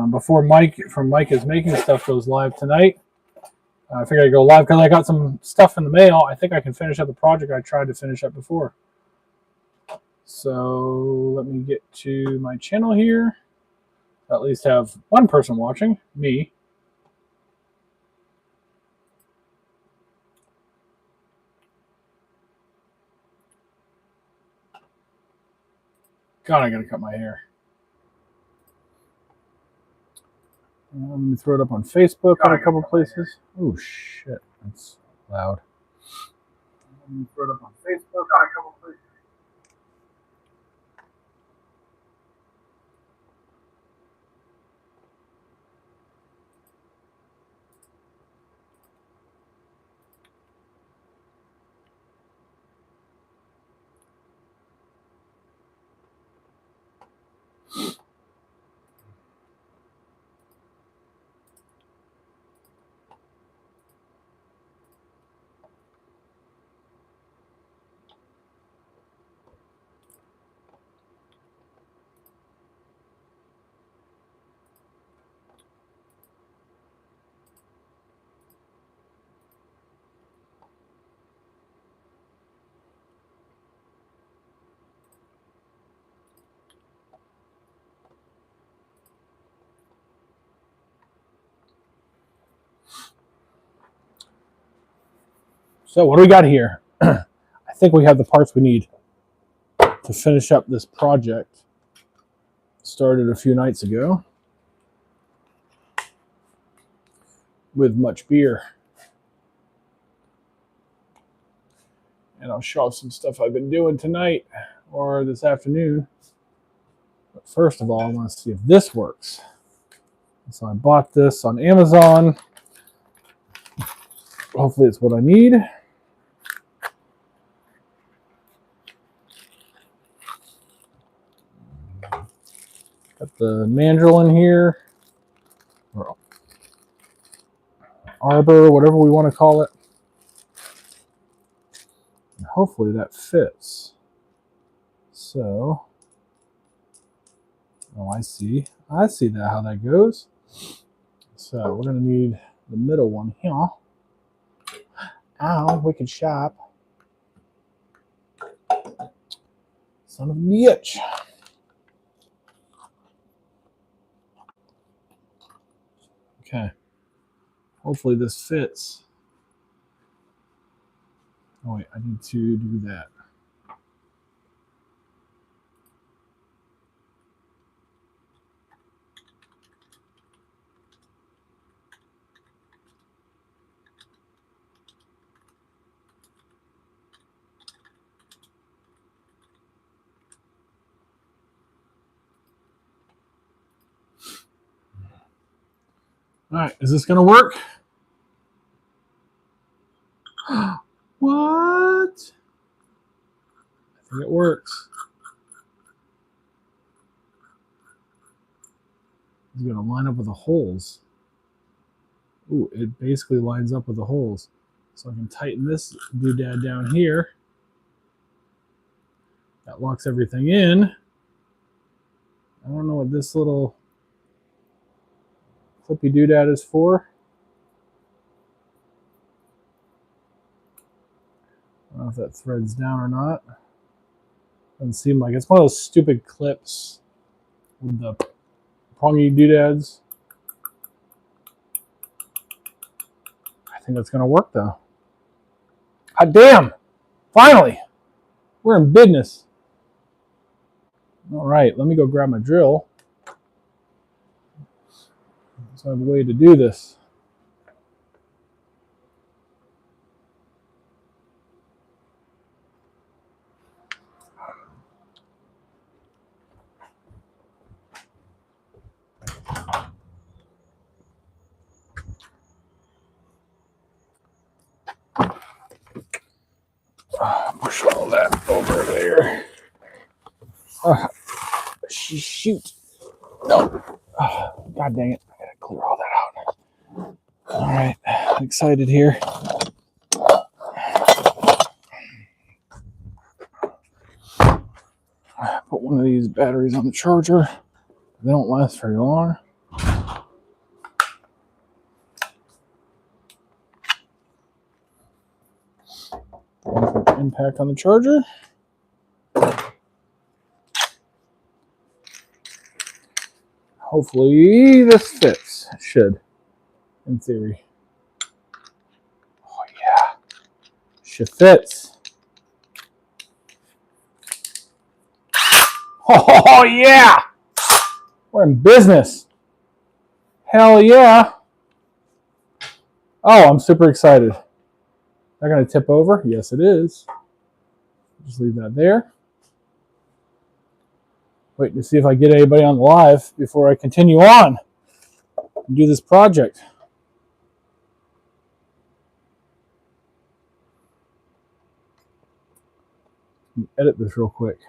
before Mike from Mike is Making Stuff goes live tonight. I figured I'd go live because I got some stuff in the mail. I think I can finish up the project I tried to finish up before. So let me get to my channel here. At least have one person watching, me. God, I gotta cut my hair. Let me throw it up on Facebook in a couple places. Oh shit, that's loud. Let me throw it up on Facebook in a couple places. So what do we got here? I think we have the parts we need to finish up this project. Started a few nights ago with much beer. And I'll show off some stuff I've been doing tonight or this afternoon. But first of all, I want to see if this works. So I bought this on Amazon. Hopefully it's what I need. Got the mandrel in here, or arbor, whatever we want to call it. And hopefully that fits. So, oh, I see that, how that goes. So we're gonna need the middle one here. Ow, wicked sharp. Son of a bitch. Okay. Hopefully this fits. Oh wait, I need to do that. All right, is this gonna work? What? I think it works. It's gonna line up with the holes. Ooh, it basically lines up with the holes. So I can tighten this doodad down here. That locks everything in. I don't know what this little flippy doodad is for. I don't know if that threads down or not. Doesn't seem like it. It's one of those stupid clips with the prongy doodads. I think that's going to work though. Hot damn! Finally! We're in business. All right, let me go grab my drill. So I have a way to do this. Push all that over there. Shoot. No. God dang it. I gotta clear all that out. All right. I'm excited here. Put one of these batteries on the charger. They don't last very long. Impact on the charger. Hopefully this fits. It should, in theory. Oh yeah, shit fits. Oh yeah, we're in business. Hell yeah. Oh, I'm super excited. They're gonna tip over? Yes, it is. Just leave that there. Wait to see if I get anybody on the live before I continue on and do this project. Edit this real quick.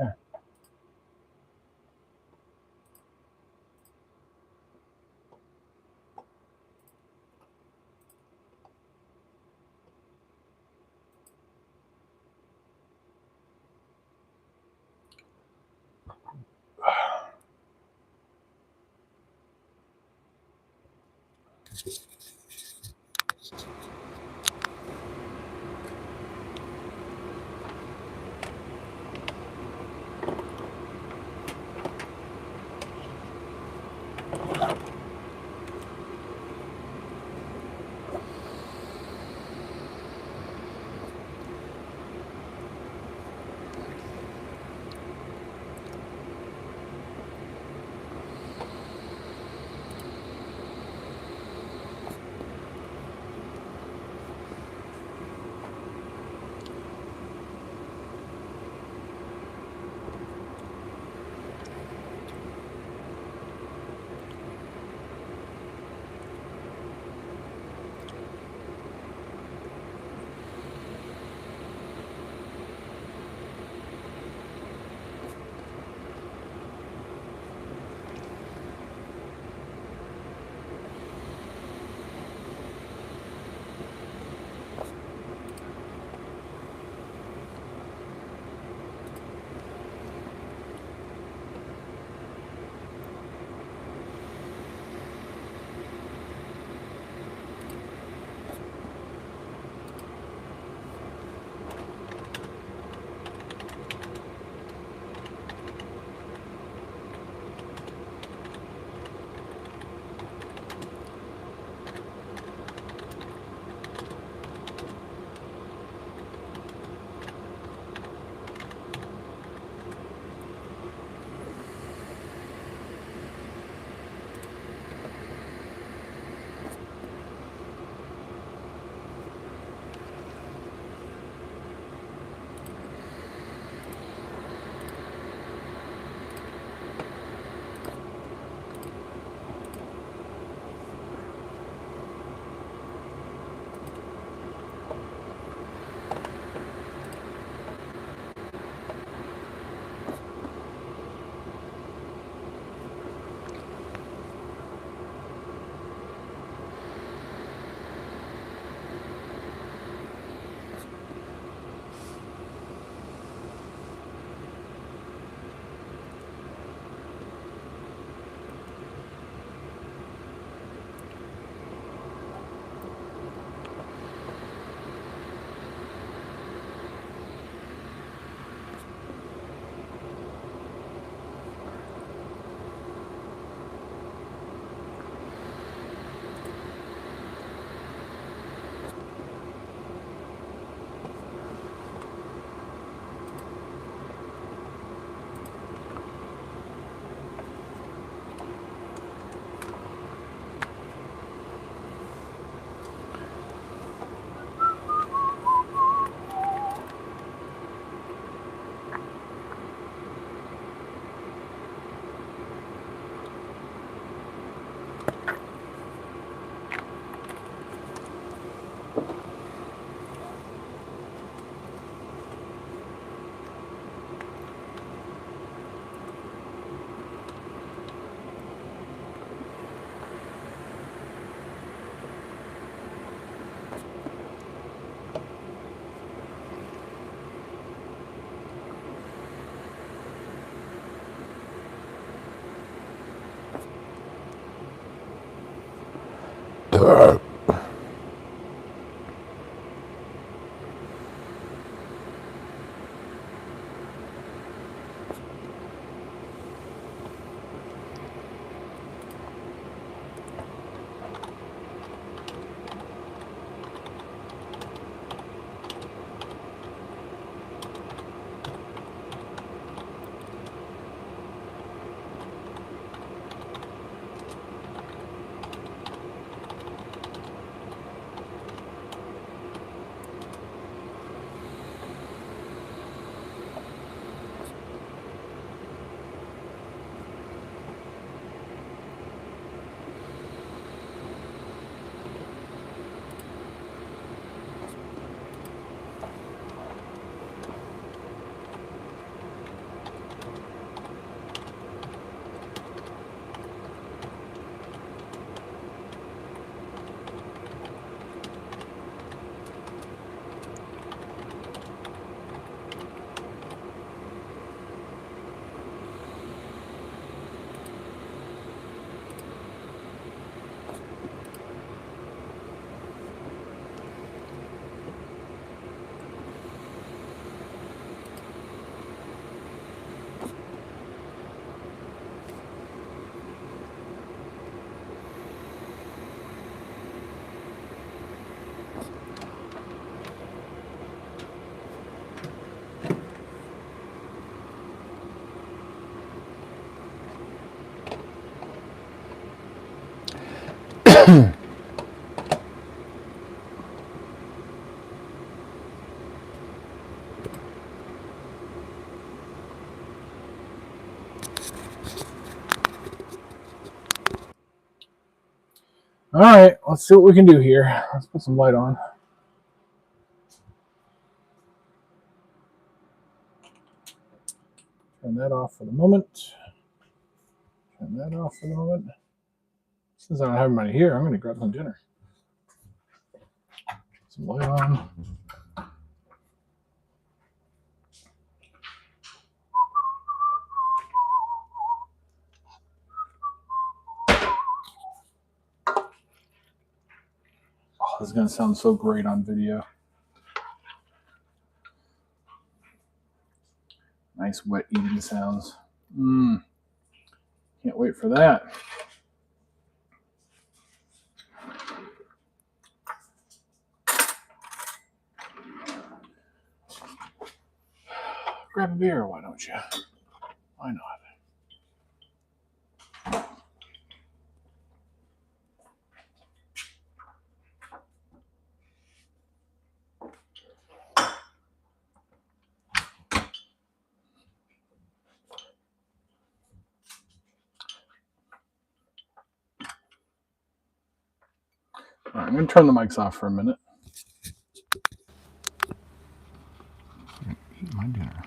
Okay. All right, let's see what we can do here. Let's put some light on. Turn that off for the moment. Turn that off for the moment. Since I don't have anybody here, I'm going to grab some dinner. Some light on. Oh, this is going to sound so great on video. Nice wet eating sounds. Can't wait for that. Grab a beer, why don't you? Why not? All right, I'm going to turn the mics off for a minute. Eat my dinner.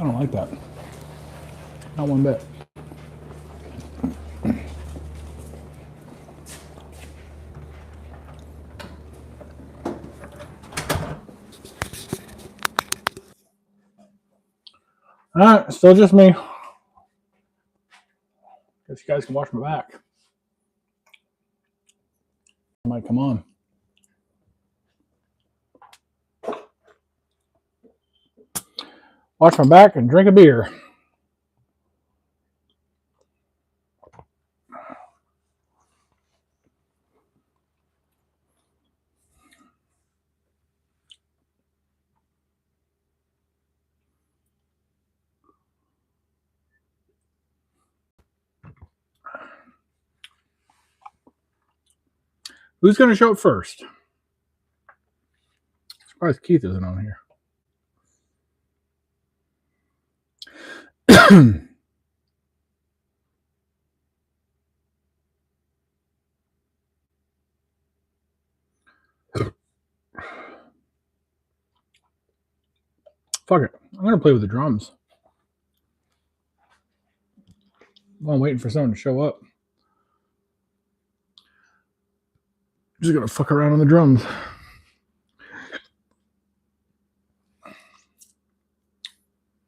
I don't like that. Not one bit. All right, still just me. Guess you guys can watch my back. I might come on. Watch my back and drink a beer. Who's going to show up first? Surprised Keith isn't on here. Fuck it. I'm going to play with the drums. While I'm waiting for someone to show up. I'm just going to fuck around on the drums.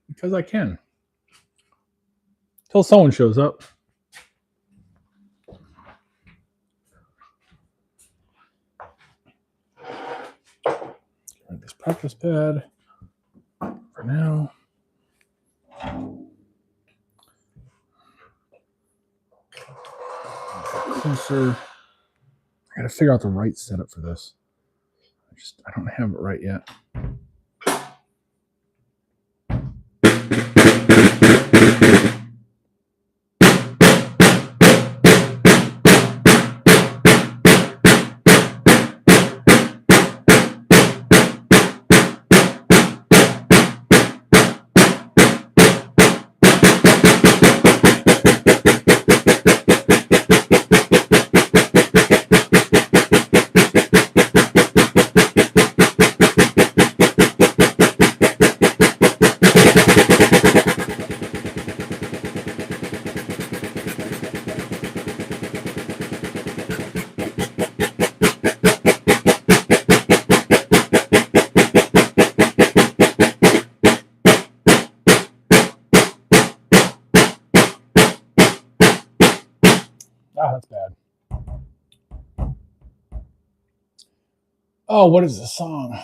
Because I can. Until someone shows up. Get this practice pad for now. Closer. I gotta figure out the right setup for this. I don't have it right yet. That's bad. Oh, what is this song?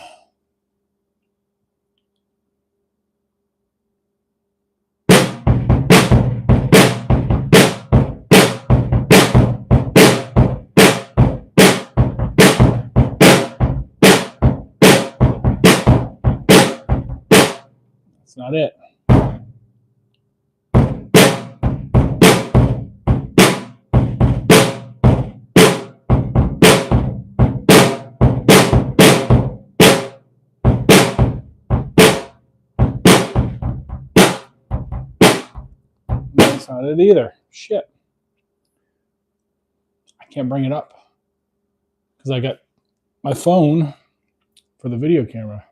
That's not it. That's not it either. Shit. I can't bring it up because I got my phone for the video camera.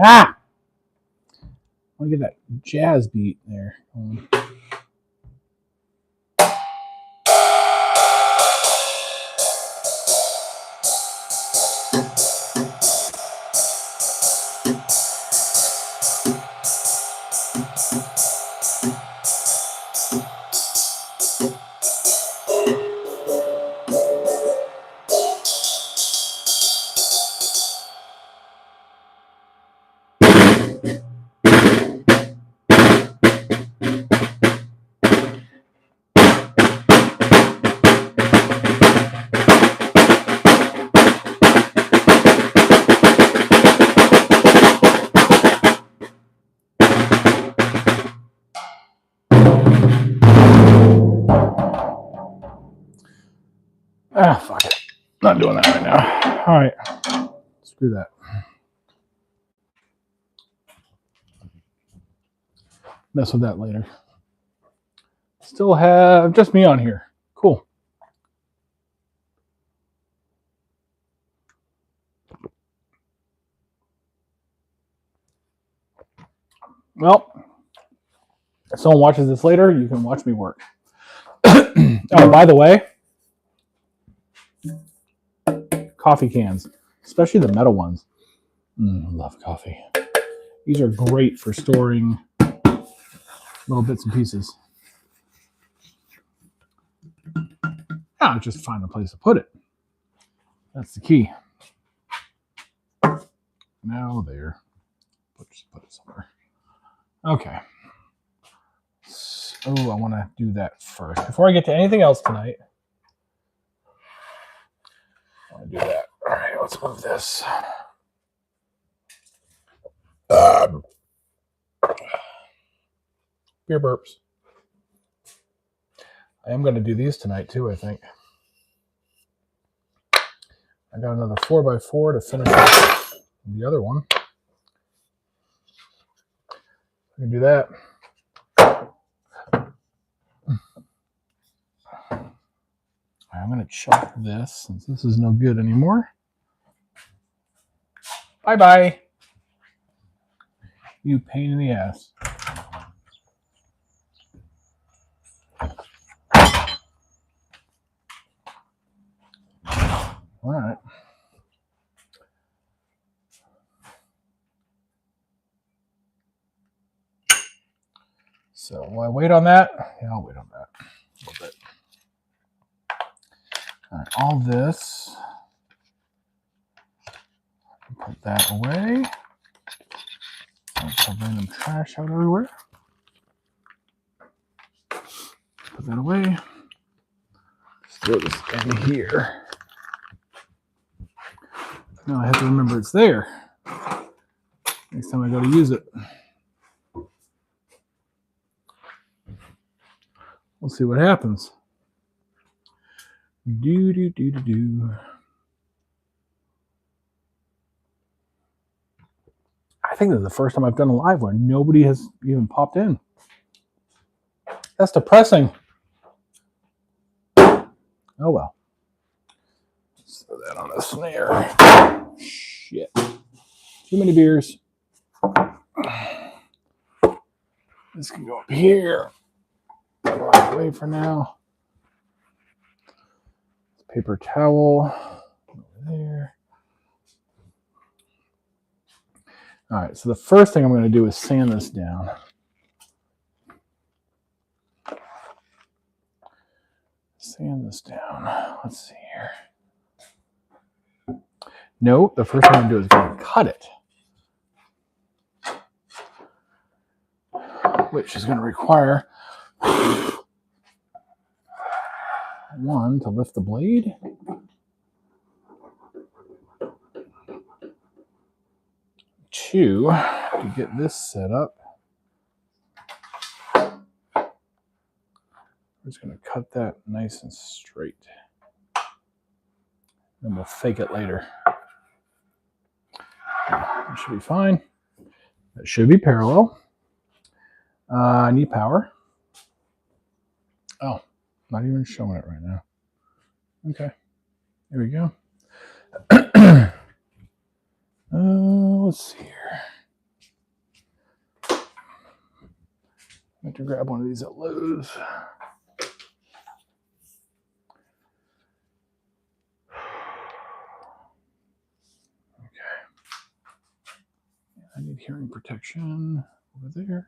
Ah! Look at that jazz beat there. Ah, fuck it. Not doing that right now. All right. Screw that. Mess with that later. Still have just me on here. Cool. Well, if someone watches this later, you can watch me work. Oh, by the way, coffee cans, especially the metal ones. I love coffee. These are great for storing little bits and pieces. Now just find a place to put it. That's the key. Now there. Just put it somewhere. Okay. So I want to do that first. Before I get to anything else tonight, I want to do that. All right, let's move this. Beer burps. I am going to do these tonight too, I think. I got another 4x4 to finish the other one. I can do that. I'm going to chuck this since this is no good anymore. Bye-bye. You pain in the ass. All right. So will I wait on that? Yeah, I'll wait on that a little bit. All right, all this. Put that away. I'll put random trash out everywhere. Put that away. Just throw this in here. Now I have to remember it's there. Next time I go to use it. We'll see what happens. Do. I think this is the first time I've done a live where nobody has even popped in. That's depressing. Oh well. Let's throw that on a snare. Shit. Too many beers. This can go up here. Right away for now. Paper towel over there. All right, so the first thing I'm going to do is sand this down. Sand this down. Let's see here. No, the first thing I'm going to do is going to cut it. Which is going to require one, to lift the blade. Two, to get this set up. I'm just going to cut that nice and straight. Then we'll fake it later. That should be fine. That should be parallel. I need power. Oh, not even showing it right now. Okay, here we go. Let's see here. I have to grab one of these at Lowe's. Okay. I need hearing protection over there.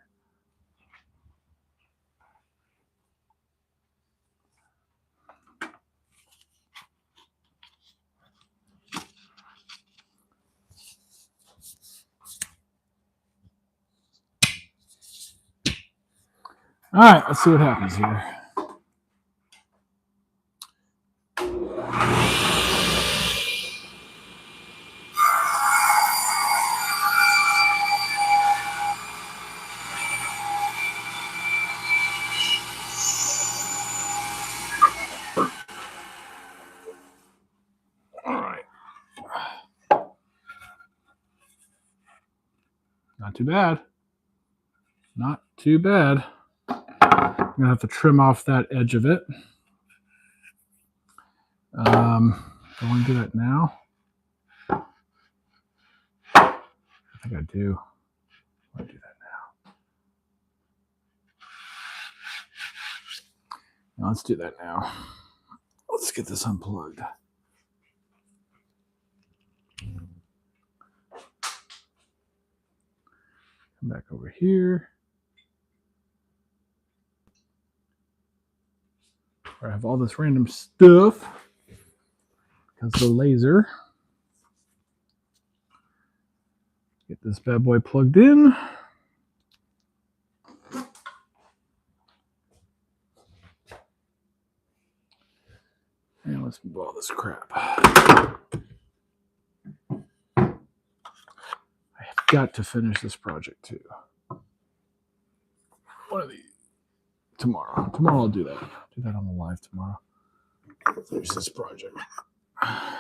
All right, let's see what happens here. All right. Not too bad. Not too bad. I'm going to have to trim off that edge of it. Do I want to do that now? I think I do. I want to do that now. Now let's do that now. Let's get this unplugged. Come back over here. I have all this random stuff because the laser. Get this bad boy plugged in. And let's move all this crap. I have got to finish this project too. One of these tomorrow. Tomorrow I'll do that. Do that on the live tomorrow. Finish this project. All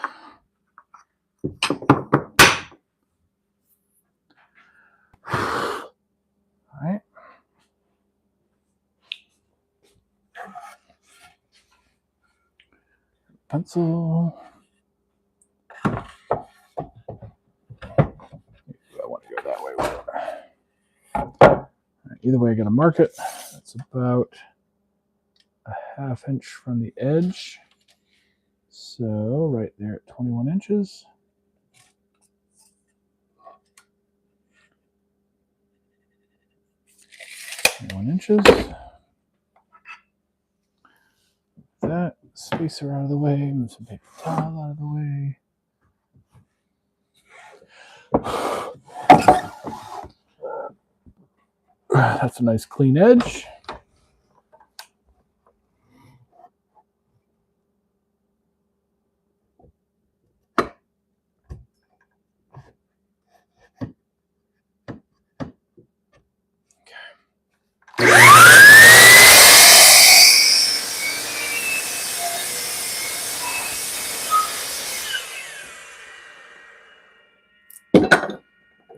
right. Pencil. I want to go that way with it. Either way, I got to mark it. That's about a ½ inch from the edge. So right there at 21 inches. 21 inches. That spacer out of the way. Move some paper towel out of the way. That's a nice clean edge.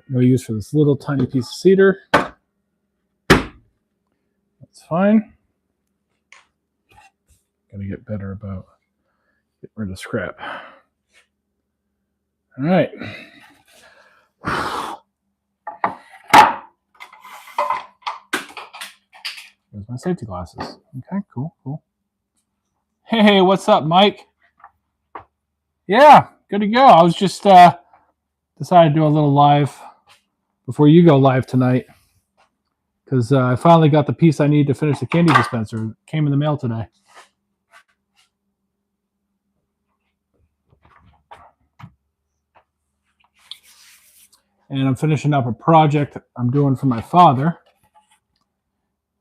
No use for this little tiny piece of cedar. That's fine. Gotta get better about getting rid of scrap. All right. There's my safety glasses. Okay, cool, cool. Hey, what's up, Mike? Yeah, good to go. I was just decided to do a little live before you go live tonight because I finally got the piece I need to finish the candy dispenser. It came in the mail today. And I'm finishing up a project I'm doing for my father.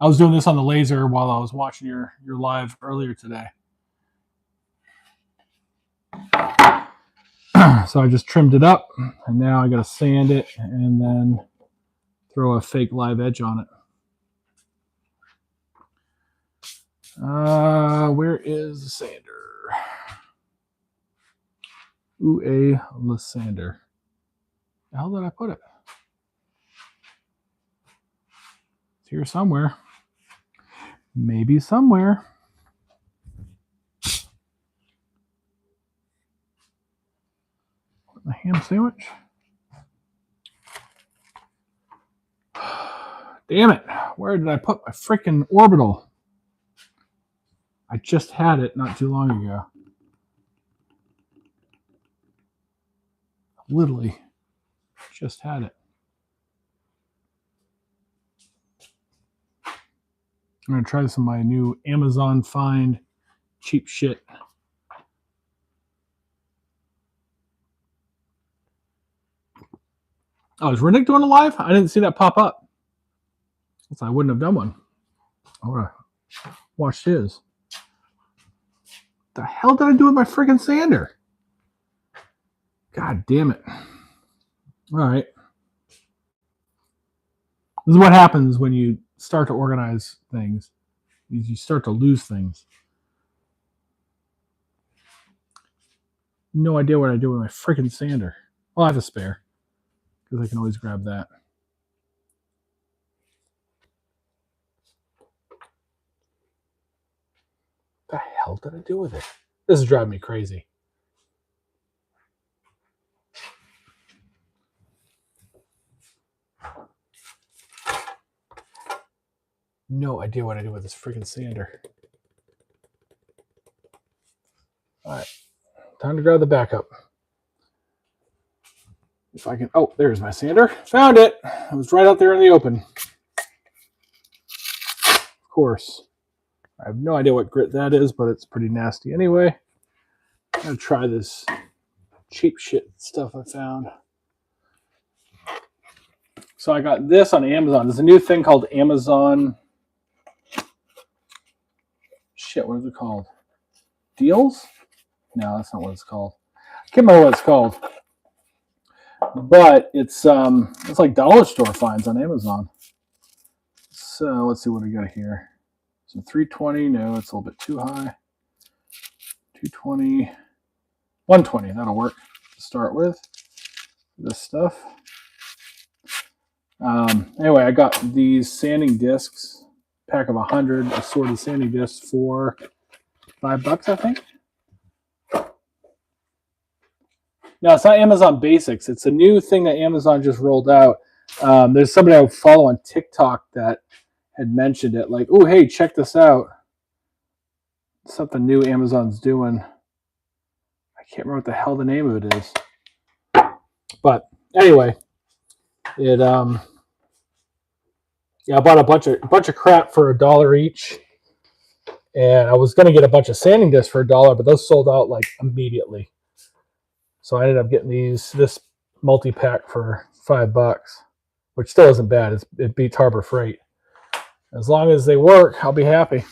I was doing this on the laser while I was watching your live earlier today. So I just trimmed it up, and now I got to sand it and then throw a fake live edge on it. Where is the sander? Ooh, a sander. The hell did I put it? It's here somewhere. Maybe somewhere. The ham sandwich. Damn it. Where did I put my freaking orbital? I just had it not too long ago. Literally just had it. I'm going to try some of my new Amazon find cheap shit. Oh, is Rennick doing a live? I didn't see that pop up. I wouldn't have done one. I would have watched his. The hell did I do with my freaking sander? God damn it. All right. This is what happens when you start to organize things. You start to lose things. No idea what I do with my freaking sander. Well, I have a spare because I can always grab that. What the hell did I do with it? This is driving me crazy. No idea what I do with this freaking sander. All right, time to grab the backup. If I can, oh, there's my sander. Found it. It was right out there in the open. Of course. I have no idea what grit that is, but it's pretty nasty anyway. I'm going to try this cheap shit stuff I found. So I got this on Amazon. There's a new thing called Amazon. Shit, what is it called? Deals? No, that's not what it's called. I can't remember what it's called. But it's like dollar store finds on Amazon. So let's see what we got here. So 320, no, it's a little bit too high. 220, 120, that'll work to start with. This stuff. Anyway, I got these sanding discs, pack of 100 assorted sanding discs for $5, I think. No, it's not Amazon Basics. It's a new thing that Amazon just rolled out. There's somebody I follow on TikTok that had mentioned it. Like, oh, hey, check this out. Something new Amazon's doing. I can't remember what the hell the name of it is. But anyway, it yeah, I bought a bunch of crap for $1 each. And I was gonna get a bunch of sanding discs for $1, but those sold out like immediately. So I ended up getting this multi-pack for $5, which still isn't bad. It beats Harbor Freight. As long as they work, I'll be happy.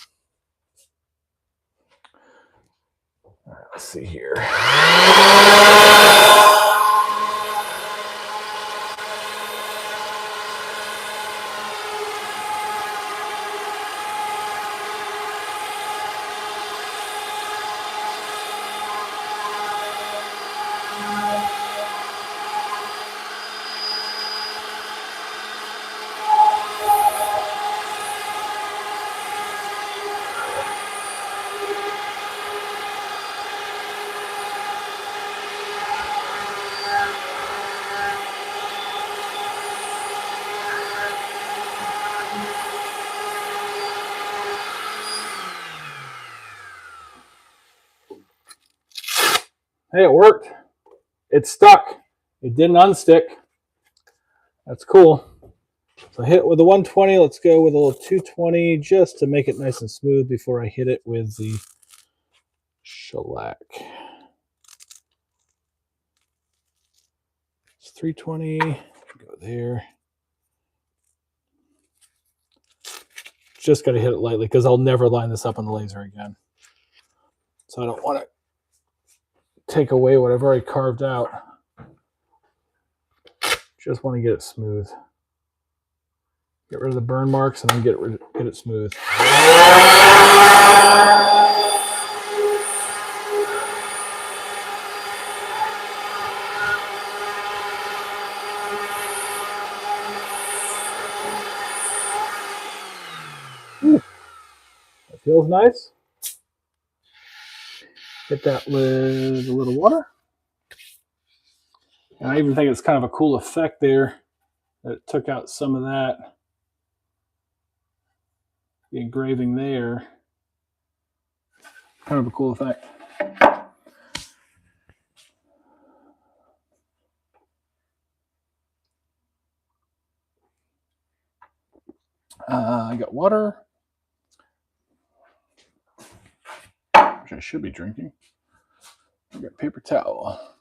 All right, let's see here. Hey, it worked. It stuck. It didn't unstick. That's cool. So I hit it with the 120. Let's go with a little 220 just to make it nice and smooth before I hit it with the shellac. It's 320. Go there. Just got to hit it lightly because I'll never line this up on the laser again. So I don't want to take away what I've already carved out. Just want to get it smooth. Get rid of the burn marks and then get it smooth. Ooh, that feels nice. Hit that with a little water. And I even think it's kind of a cool effect there that it took out some of that the engraving there. Kind of a cool effect. I got water, which I should be drinking. I got paper towel.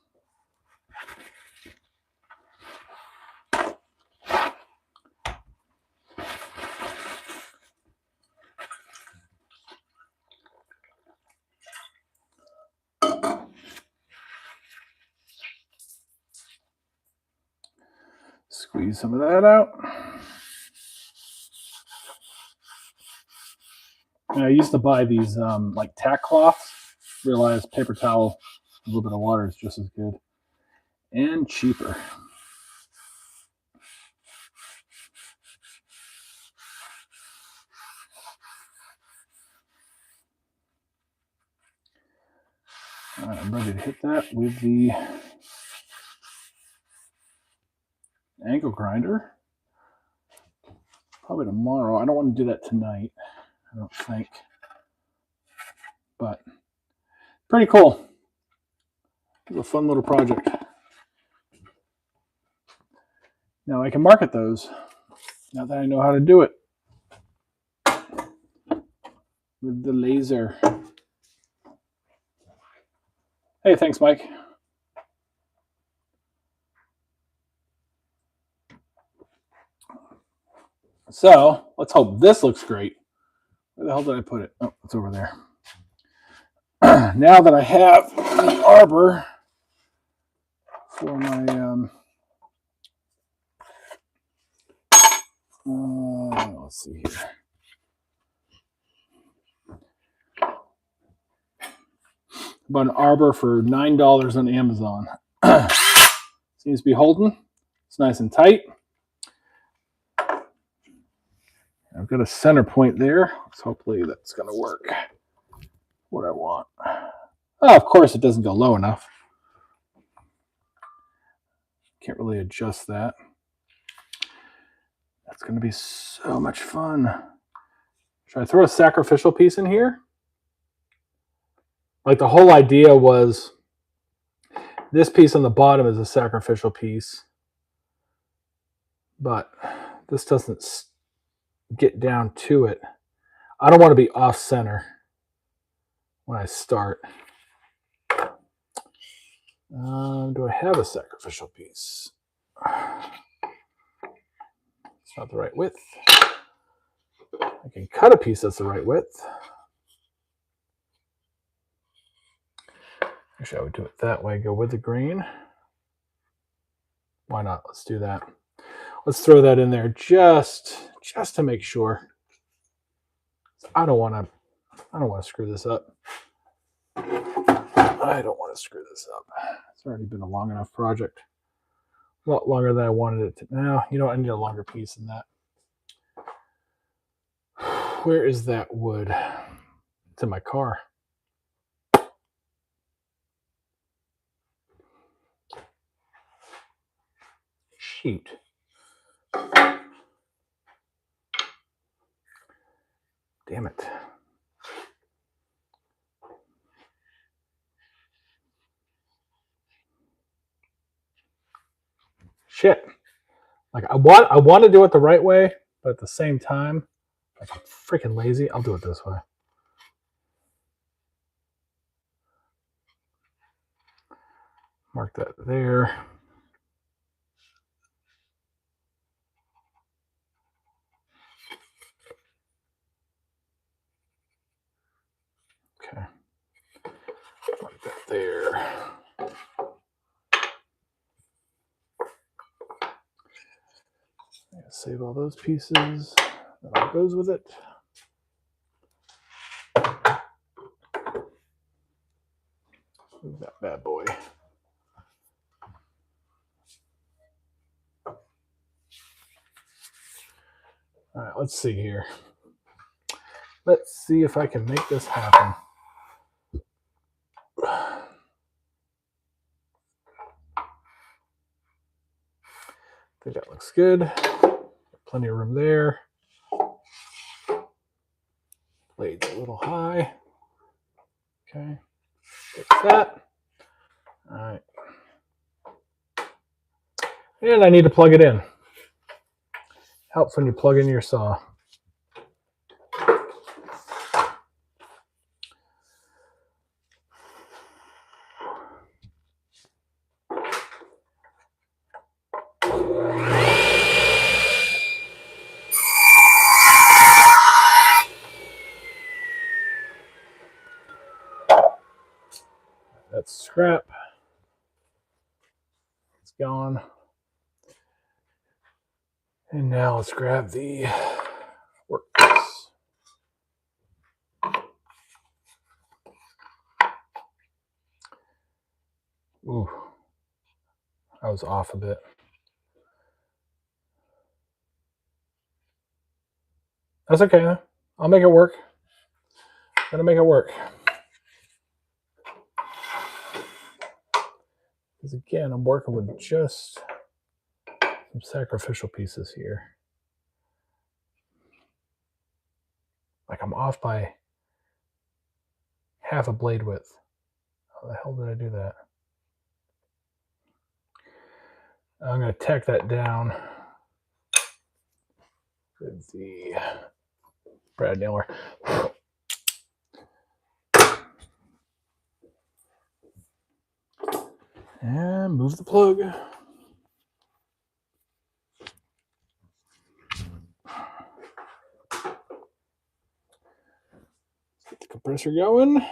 Squeeze some of that out. And I used to buy these like tack cloths. Realized paper towel, a little bit of water is just as good and cheaper. All right, I'm ready to hit that with the angle grinder. Probably tomorrow. I don't want to do that tonight, I don't think. But pretty cool. It's a fun little project. Now I can market those now that I know how to do it with the laser. Hey, thanks, Mike. So let's hope this looks great. Where the hell did I put it? Oh, it's over there. Now that I have the arbor for my let's see here. Bought an arbor for $9 on Amazon. Seems to be holding. It's nice and tight. I've got a center point there. So hopefully that's going to work. What I want. Oh, of course it doesn't go low enough. Can't really adjust that. That's going to be so much fun. Should I throw a sacrificial piece in here? Like the whole idea was this piece on the bottom is a sacrificial piece, but this doesn't get down to it. I don't want to be off center when I start. Do I have a sacrificial piece? It's not the right width. I can cut a piece that's the right width. Actually, I would do it that way. Go with the green. Why not? Let's do that. Let's throw that in there just to make sure. I don't want to screw this up. I don't want to screw this up. It's already been a long enough project. A lot longer than I wanted it to. Now, you know what? I need a longer piece than that. Where is that wood? It's in my car. Shoot. Damn it. Shit. Like I want to do it the right way, but at the same time, like I'm freaking lazy. I'll do it this way. Mark that there. Okay. Mark that there. Save all those pieces. That all goes with it. Move that bad boy. All right, let's see here. Let's see if I can make this happen. I think that looks good. Plenty of room there. Blade's a little high. Okay, fix that. All right. And I need to plug it in. Helps when you plug in your saw. That's scrap. It's gone. And now let's grab the workpiece. Ooh, I was off a bit. That's okay. I'll make it work. I'm gonna make it work. Because again, I'm working with just some sacrificial pieces here. Like I'm off by half a blade width. How the hell did I do that? I'm going to tack that down with the brad nailer. And move the plug. Get the compressor going.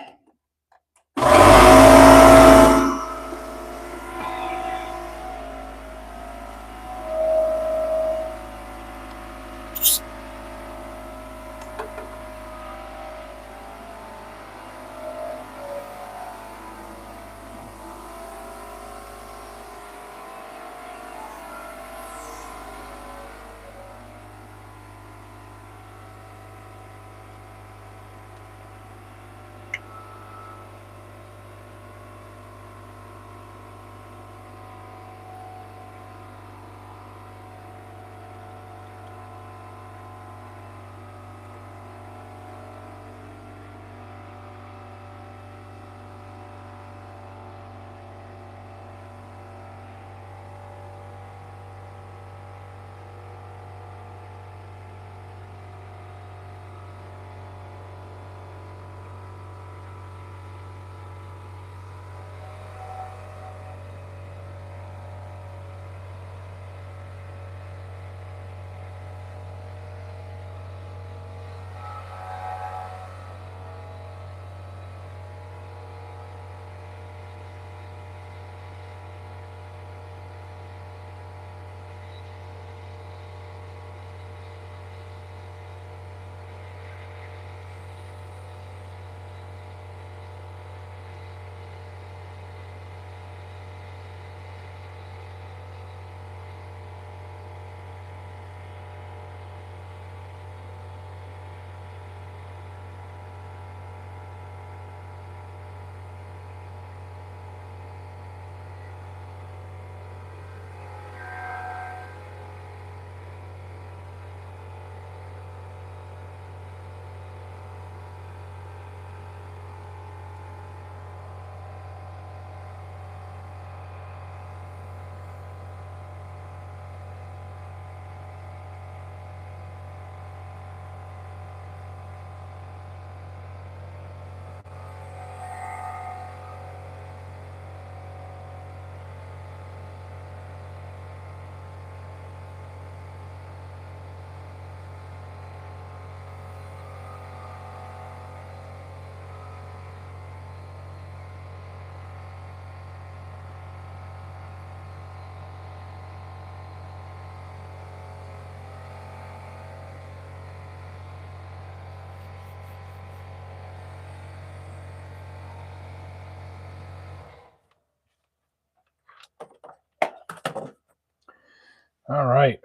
All right.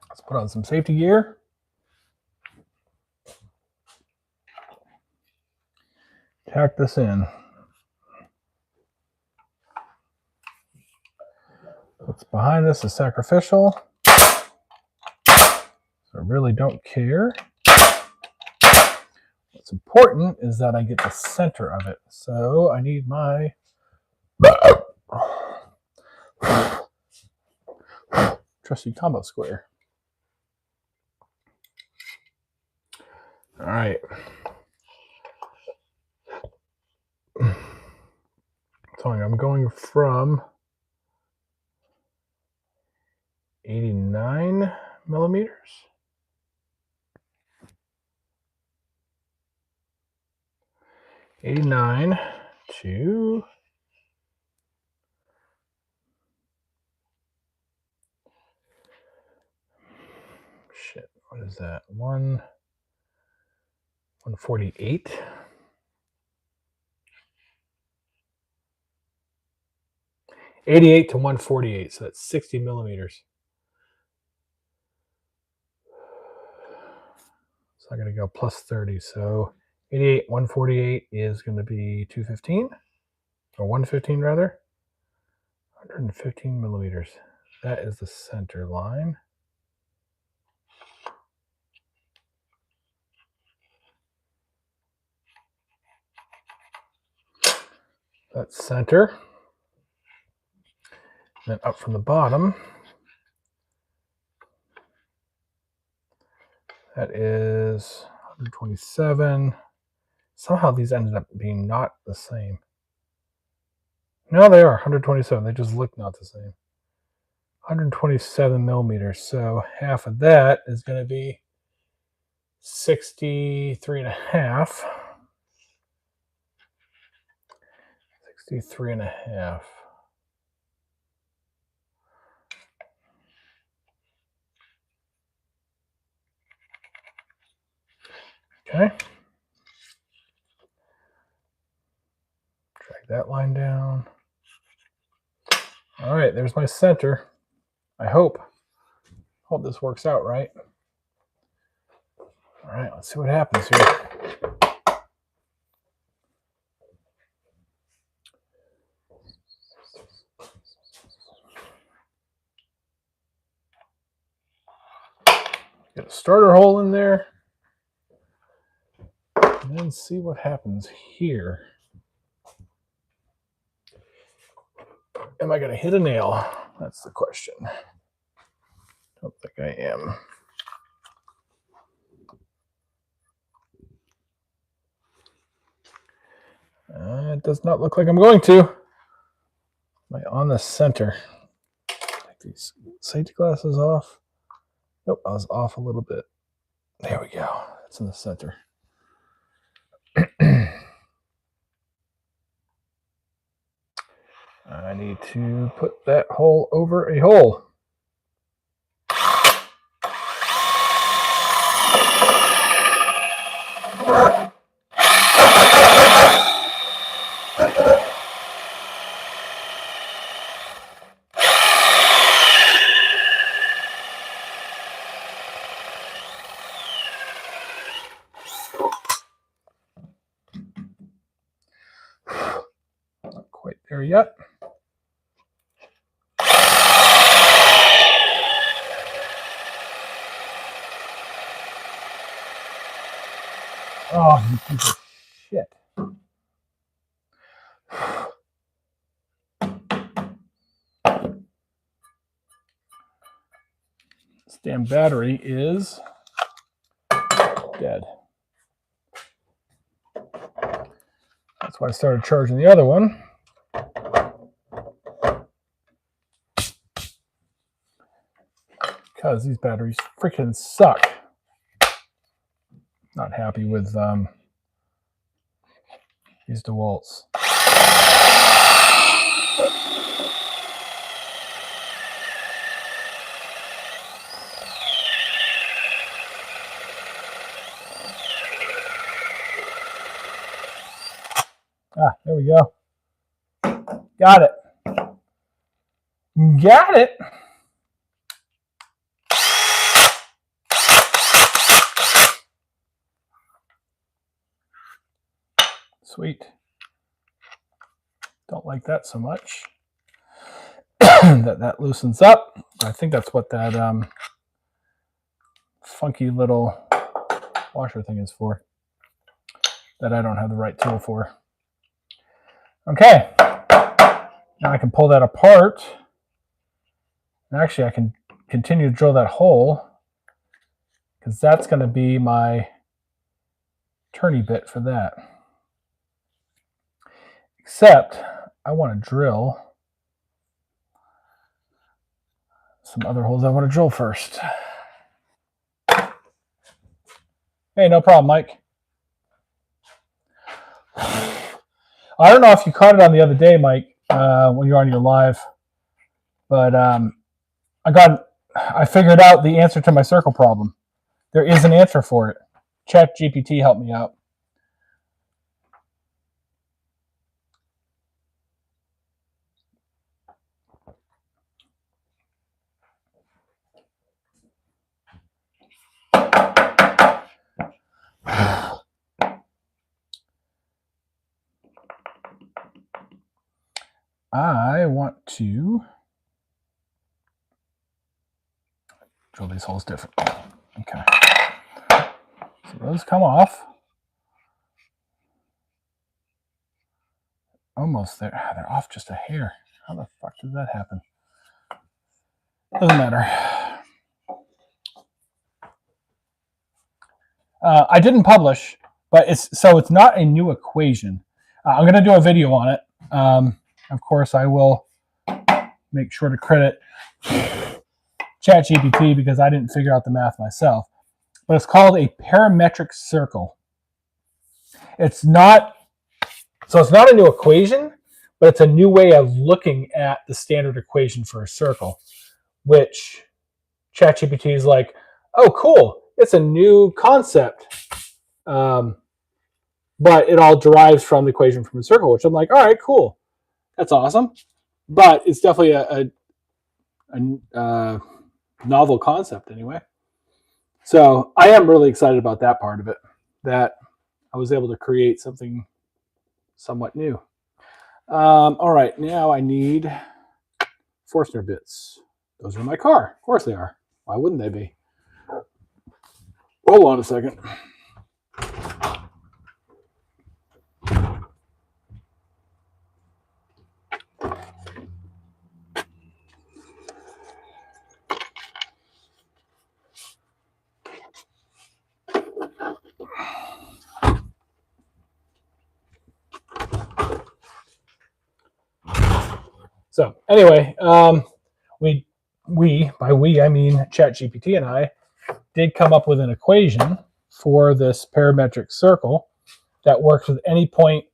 Let's put on some safety gear. Tack this in. What's behind this is sacrificial. I really don't care. What's important is that I get the center of it. So I need my trusty combo square. All right. So I'm going from 89 millimeters. 89 to shit. What is that? 148. 88 to 148. So that's 60 millimeters. So I'm going to go plus 30. So 88, 148 is going to be 215, or 115 rather. 115 millimeters. That is the center line. That's center. Then up from the bottom, that is 127. Somehow these ended up being not the same. No, they are 127. They just look not the same. 127 millimeters. So half of that is going to be 63 and a half. 63 and a half. Okay. Drag that line down. All right, there's my center. I hope this works out right. All right, let's see what happens here. Get a starter hole in there. And then see what happens here. Am I going to hit a nail? That's the question. Don't think I am. It does not look like I'm going to. Am I on the center? Take these safety glasses off. Nope, I was off a little bit. There we go. It's in the center. I need to put that hole over a hole. Not quite there yet. Oh, you piece of shit. This damn battery is dead. That's why I started charging the other one. Because these batteries freaking suck. Not happy with these DeWalt's. Ah, there we go. Got it. Got it. Sweet. Don't like that so much. that loosens up. I think that's what that funky little washer thing is for that I don't have the right tool for. Okay, now I can pull that apart. And actually, I can continue to drill that hole because that's going to be my turny bit for that. Except I want to drill some other holes I want to drill first. Hey, no problem, Mike. I don't know if you caught it on the other day, Mike, when you were on your live, but I figured out the answer to my circle problem. There is an answer for it. ChatGPT helped me out. I want to drill these holes different. Okay. So those come off. Almost there. They're off just a hair. How the fuck did that happen? Doesn't matter. I didn't publish, but it's not a new equation. I'm going to do a video on it. Of course, I will make sure to credit ChatGPT because I didn't figure out the math myself. But it's called a parametric circle. It's not a new equation, but it's a new way of looking at the standard equation for a circle, which ChatGPT is like, oh, cool. It's a new concept. But it all derives from the equation from a circle, which I'm like, all right, cool. That's awesome. But it's definitely a novel concept anyway. So I am really excited about that part of it, that I was able to create something somewhat new. All right, now I need Forstner bits. Those are in my car. Of course they are. Why wouldn't they be? Hold on a second. So anyway, by we I mean ChatGPT and I did come up with an equation for this parametric circle that works with any point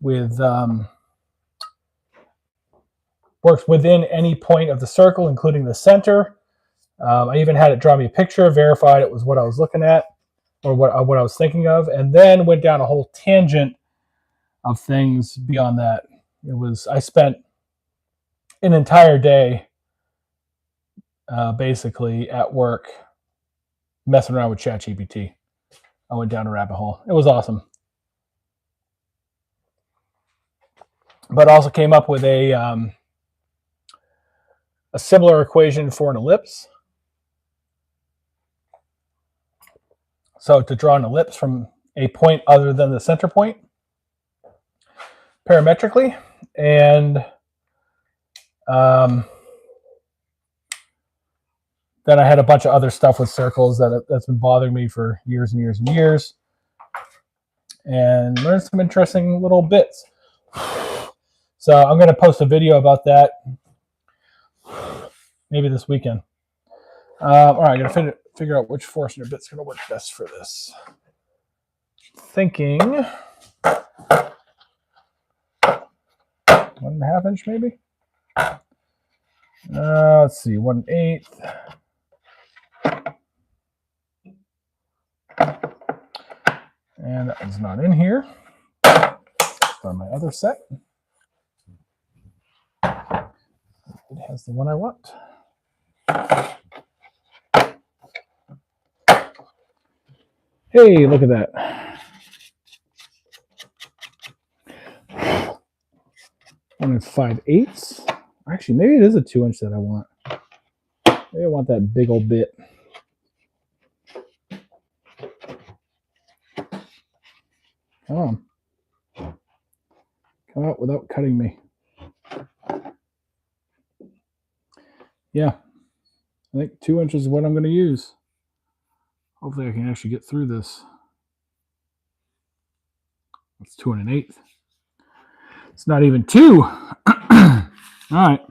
works within any point of the circle, including the center. I even had it draw me a picture, verified it was what I was looking at or what I was thinking of, and then went down a whole tangent of things beyond that. I spent an entire day basically at work messing around with ChatGPT. I went down a rabbit hole. It was awesome. But also came up with a similar equation for an ellipse. So to draw an ellipse from a point other than the center point parametrically, and then I had a bunch of other stuff with circles that's been bothering me for years and years and years, and learned some interesting little bits. So I'm going to post a video about that maybe this weekend. All right, I got to figure out which Forstner bit's going to work best for this. Thinking 1.5 inch maybe. Let's see, 1/8. And that one's not in here. On my other set, it has the one I want. Hey, look at that. 1 5/8. Actually, maybe it is a 2 inch that I want. Maybe I want that big old bit. Come on. Come out without cutting me. Yeah. I think 2 inches is what I'm going to use. Hopefully I can actually get through this. That's 2 1/8. It's not even 2. All right.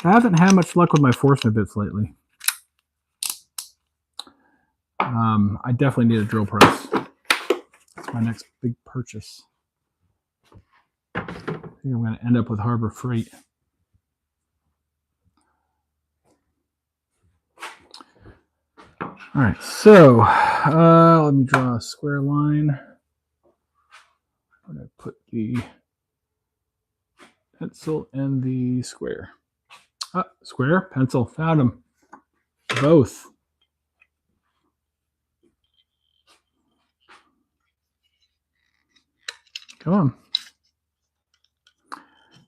I haven't had much luck with my forstner bits lately. I definitely need a drill press. That's my next big purchase. I think I'm going to end up with Harbor Freight. All right, so let me draw a square line. I'm going to put the pencil and the square. Square, pencil, found them. Both. Come on.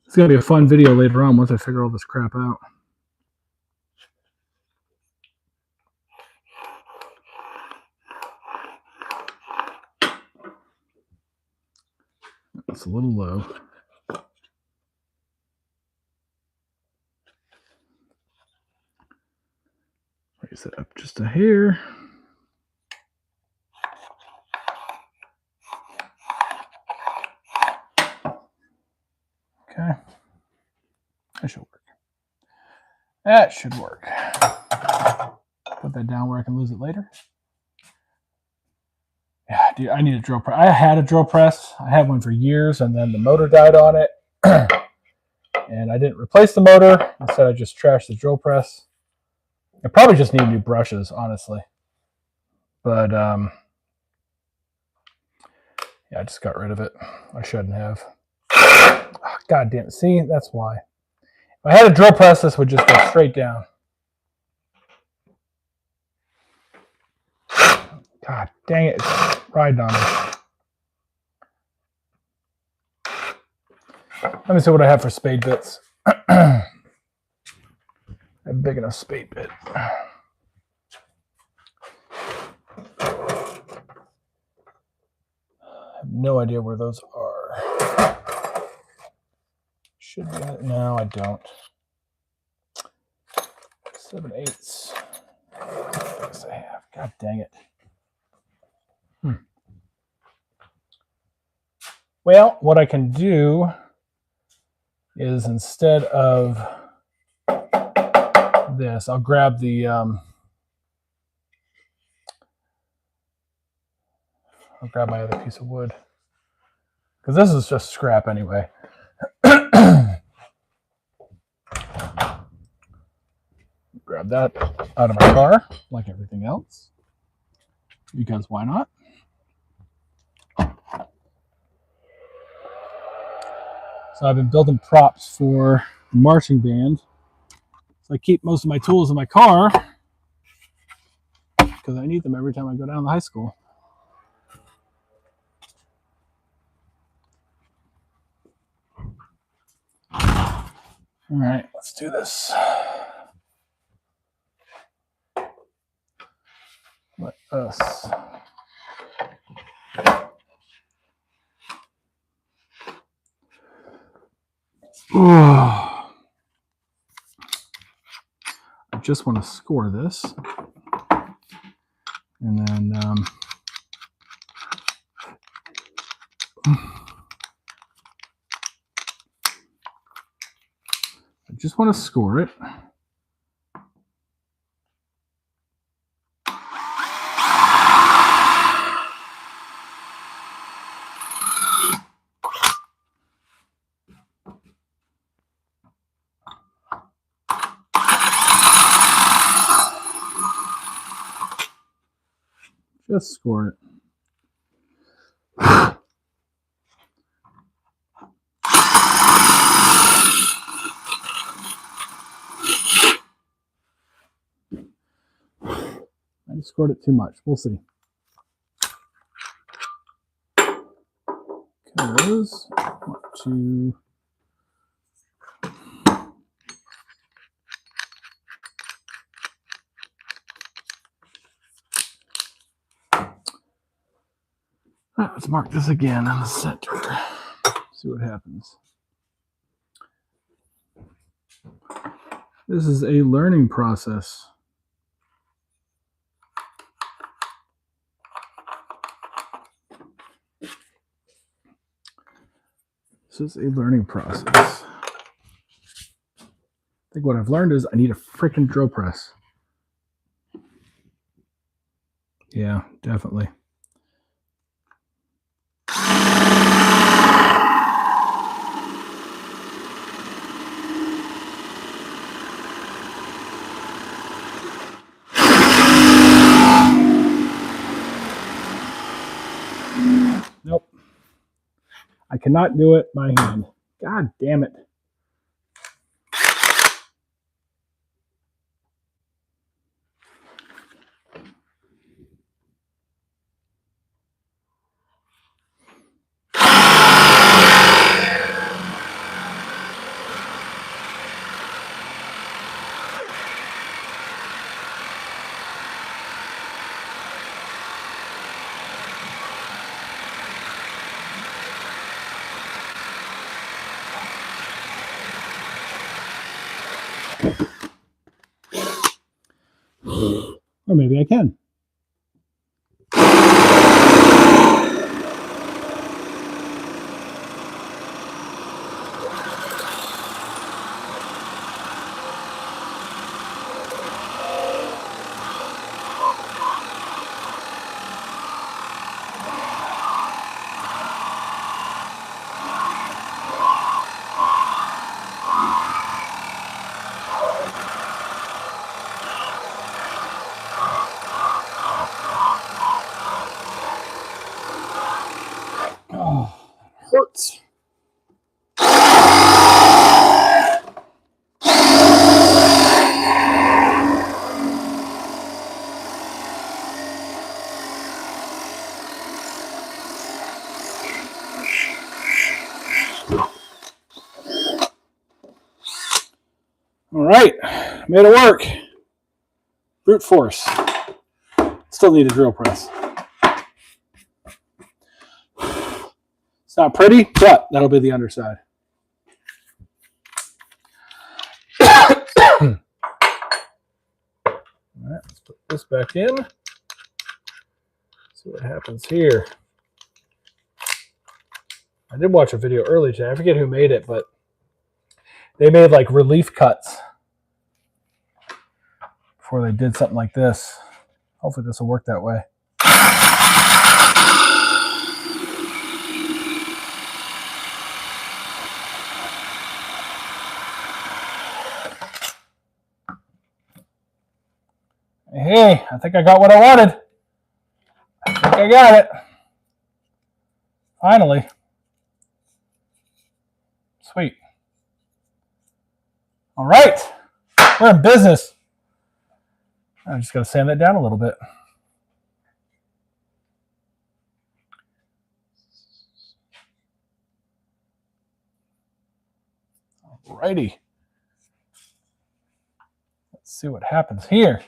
It's going to be a fun video later on once I figure all this crap out. It's a little low. Raise it up just a hair. Okay. That should work. That should work. Put that down where I can lose it later. Yeah, dude, I need a drill press. I had a drill press. I had one for years, and then the motor died on it. And I didn't replace the motor. Instead, I just trashed the drill press. I probably just need new brushes, honestly. But, yeah, I just got rid of it. I shouldn't have. Oh, God damn it. See, that's why. If I had a drill press, this would just go straight down. God dang it. It's riding on me. Let me see what I have for spade bits. A big enough spade bit. I have no idea where those are. Should be. No, I don't. 7/8. Yes, I have. God dang it. Well, what I can do is instead of this, I'll grab the I'll grab my other piece of wood, because this is just scrap anyway. Grab that out of my car, like everything else, because why not? So I've been building props for the marching band. So I keep most of my tools in my car because I need them every time I go down to high school. All right, let's do this. Let us I just want to score this, and then I just want to score it. Just score it. I just scored it too much. We'll see. Because I want to Right, let's mark this again on the center. See what happens. This is a learning process. This is a learning process. I think what I've learned is I need a freaking drill press. Yeah, definitely. Nope. I cannot do it by hand. God damn it. Or maybe I can. Oh, hurts. All right, made it work. Brute force. Still need a drill press. It's not pretty, but that'll be the underside. All right, let's put this back in. See what happens here. I did watch a video earlier today. I forget who made it, but they made like relief cuts before they did something like this. Hopefully this will work that way. Hey, I think I got what I wanted. I think I got it. Finally. Sweet. All right. We're in business. I'm just going to sand that down a little bit. Alrighty. Let's see what happens here.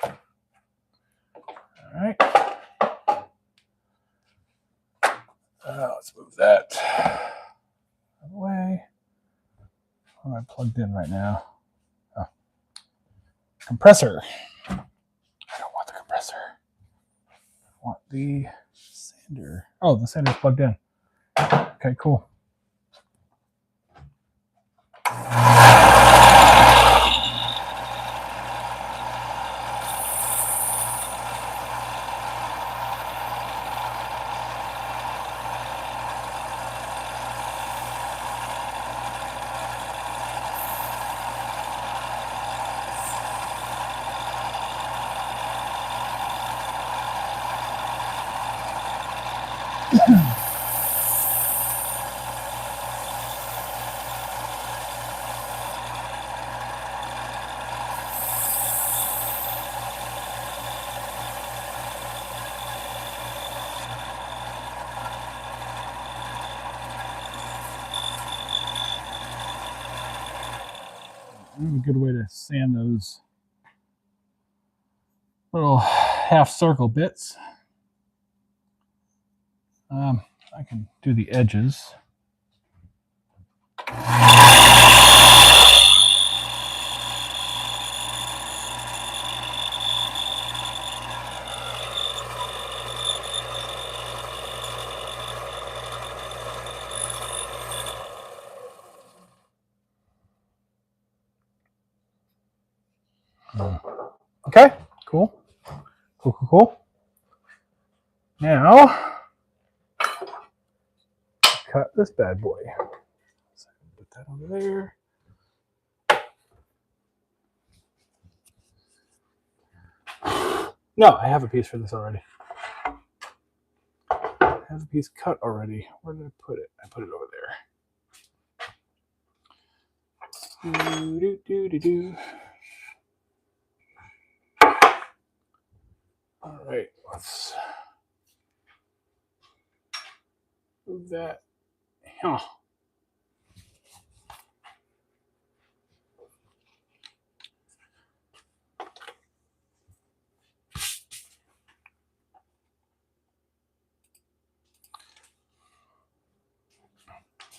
All right. Let's move that out of the way. What am I plugged in right now? Oh. Compressor. I don't want the compressor. I want the sander. Oh, the sander's plugged in. Okay, cool. A good way to sand those little half circle bits. I can do the edges. Okay, cool. Cool. Now, cut this bad boy. So put that over there. No, I have a piece for this already. I have a piece cut already. Where did I put it? I put it over there. All right, let's move that. Huh.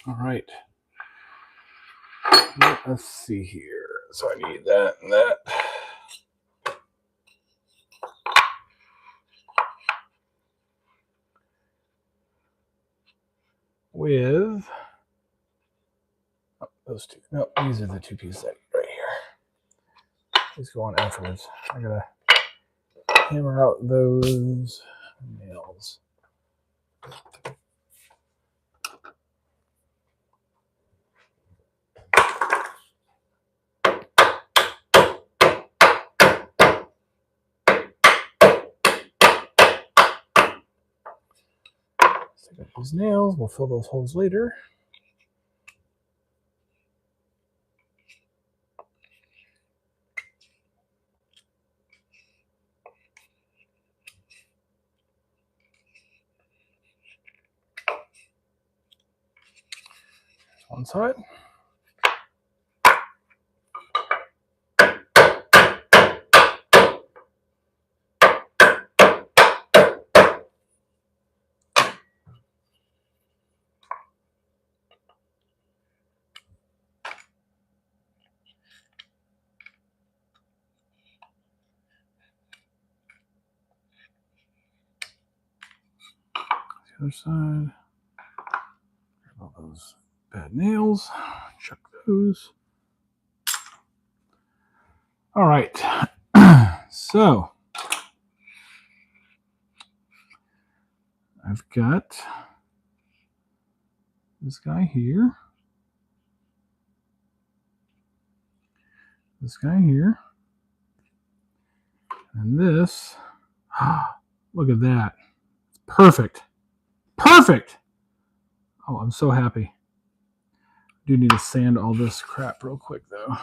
All right. Let's see here. So I need that and that. With those two. No, these are the two pieces I need right here. These go on afterwards. I gotta hammer out those nails. Take out those nails. We'll fill those holes later. One side. The other side. Grab all those bad nails. Chuck those. All right. So I've got this guy here. This guy here. And this. Look at that. It's perfect. Perfect! Oh, I'm so happy. Do need to sand all this crap real quick, though.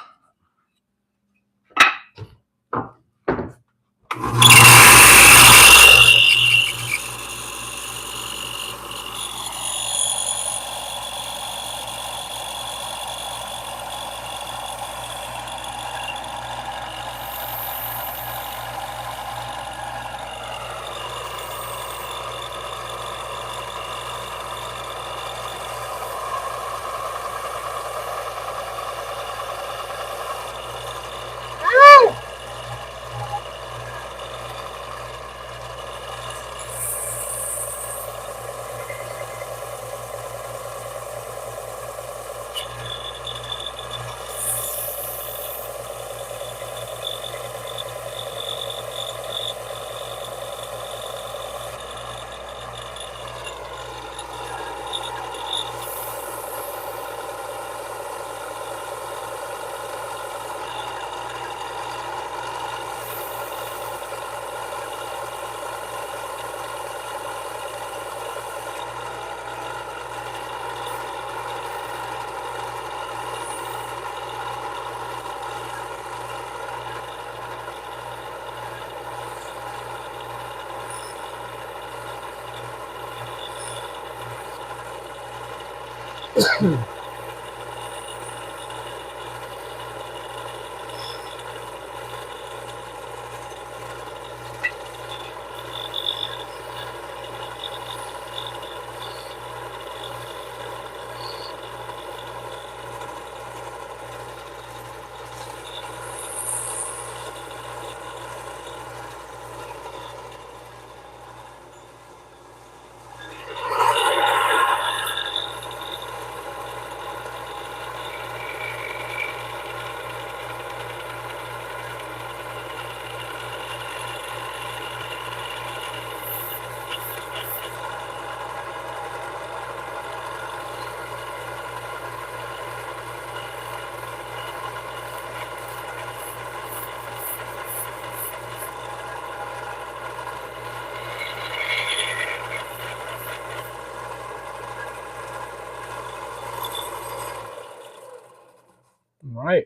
All right.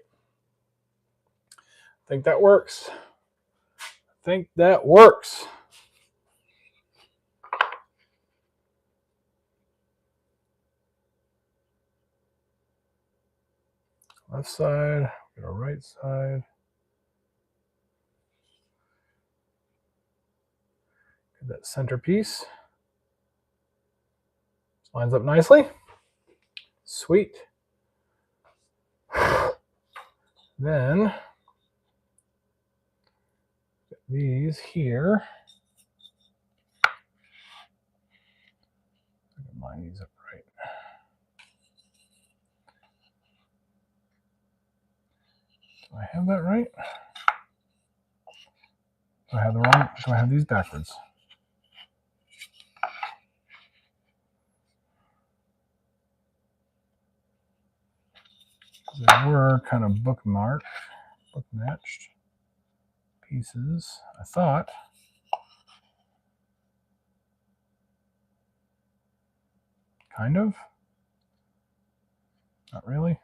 I think that works. Left side, go to right side. Get that centerpiece. Lines up nicely. Sweet. Then get these here. Line these up right. Do I have that right? Do I have the wrong? Do I have these backwards? They were kind of book matched pieces, I thought. Kind of. Not really.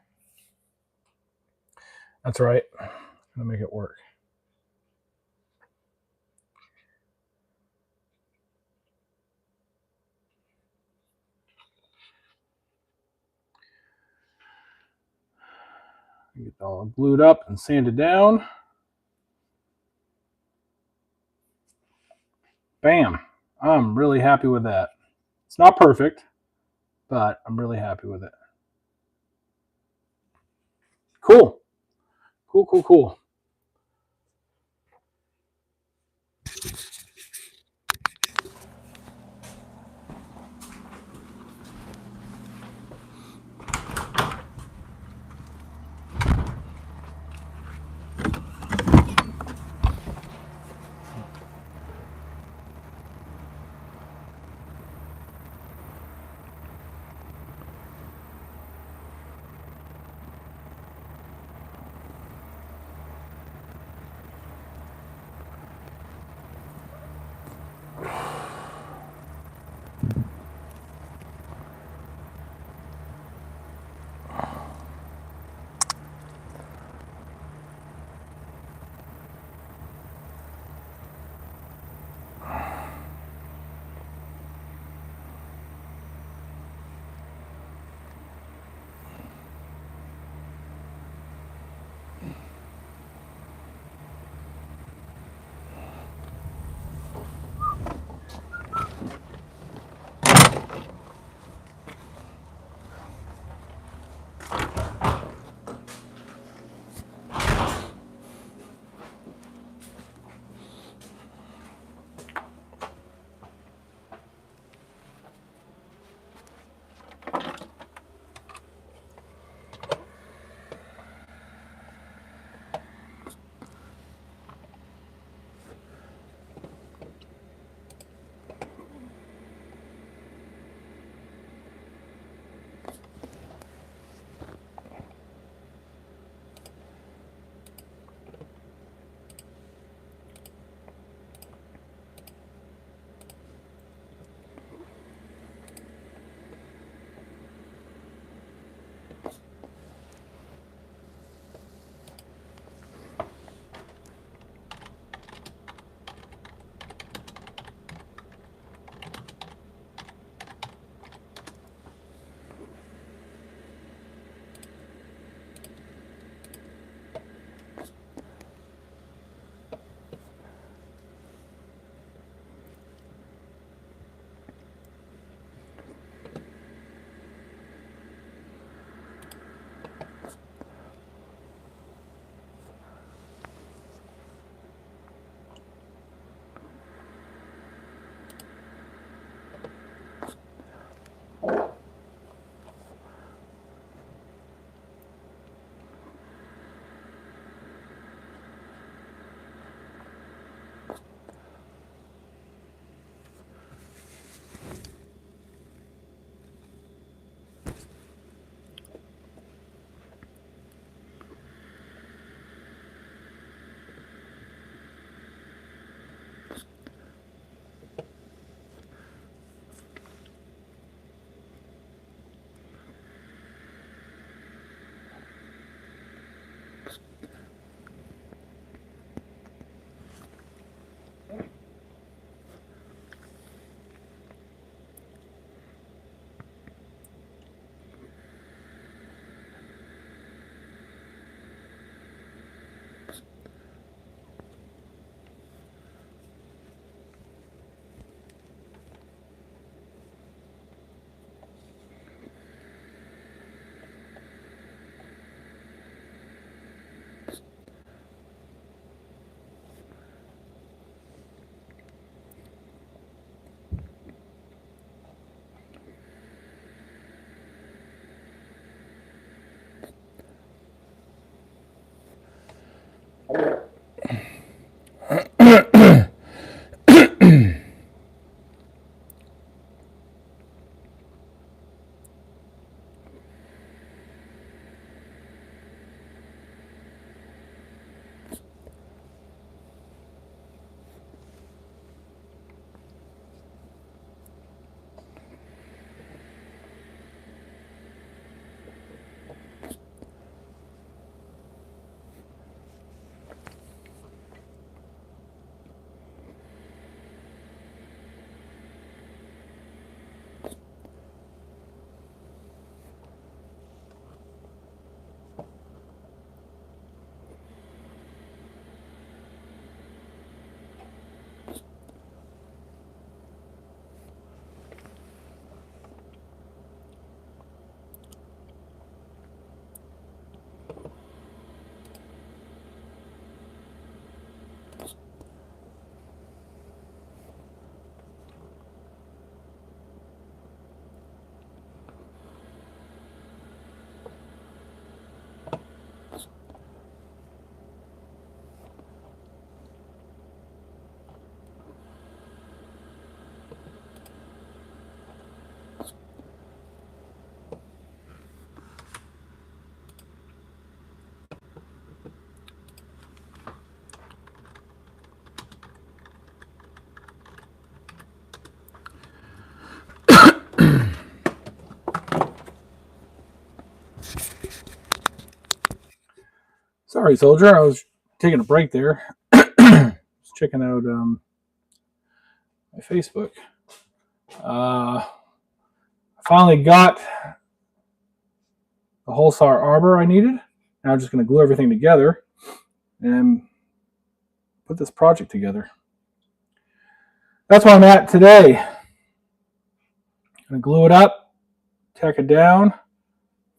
That's right. I'm gonna make it work. Get it all glued up and sanded down. Bam. I'm really happy with that. It's not perfect, but I'm really happy with it. Cool. Cool. Sorry, soldier. I was taking a break there. Just checking out my Facebook. I finally got the Holsar arbor I needed. Now I'm just going to glue everything together and put this project together. That's where I'm at today. I'm going to glue it up, tack it down,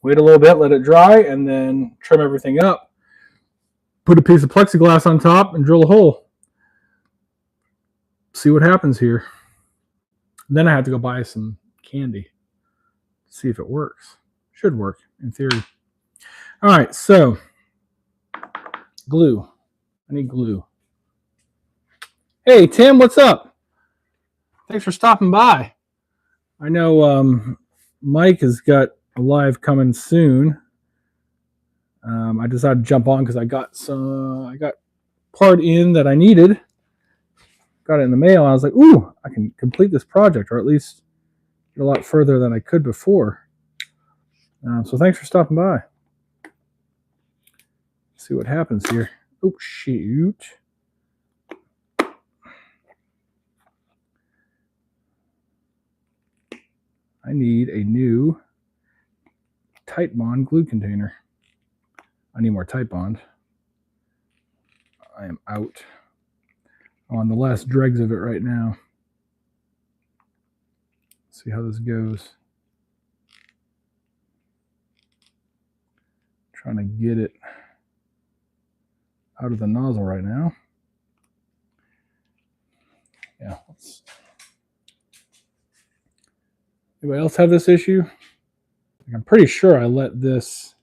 wait a little bit, let it dry, and then trim everything up. Put a piece of plexiglass on top and drill a hole. See what happens here. Then I have to go buy some candy. See if it works. Should work in theory. All right, so glue. I need glue. Hey, Tim, what's up? Thanks for stopping by. I know Mike has got a live coming soon. I decided to jump on because I got part in that I needed. Got it in the mail. And I was like, ooh, I can complete this project, or at least get a lot further than I could before. So thanks for stopping by. See what happens here. Oh, shoot. I need a new Titebond glue container. I need more Titebond. I am out on the last dregs of it right now. Let's see how this goes. Trying to get it out of the nozzle right now. Yeah. Anybody else have this issue? I'm pretty sure I let this,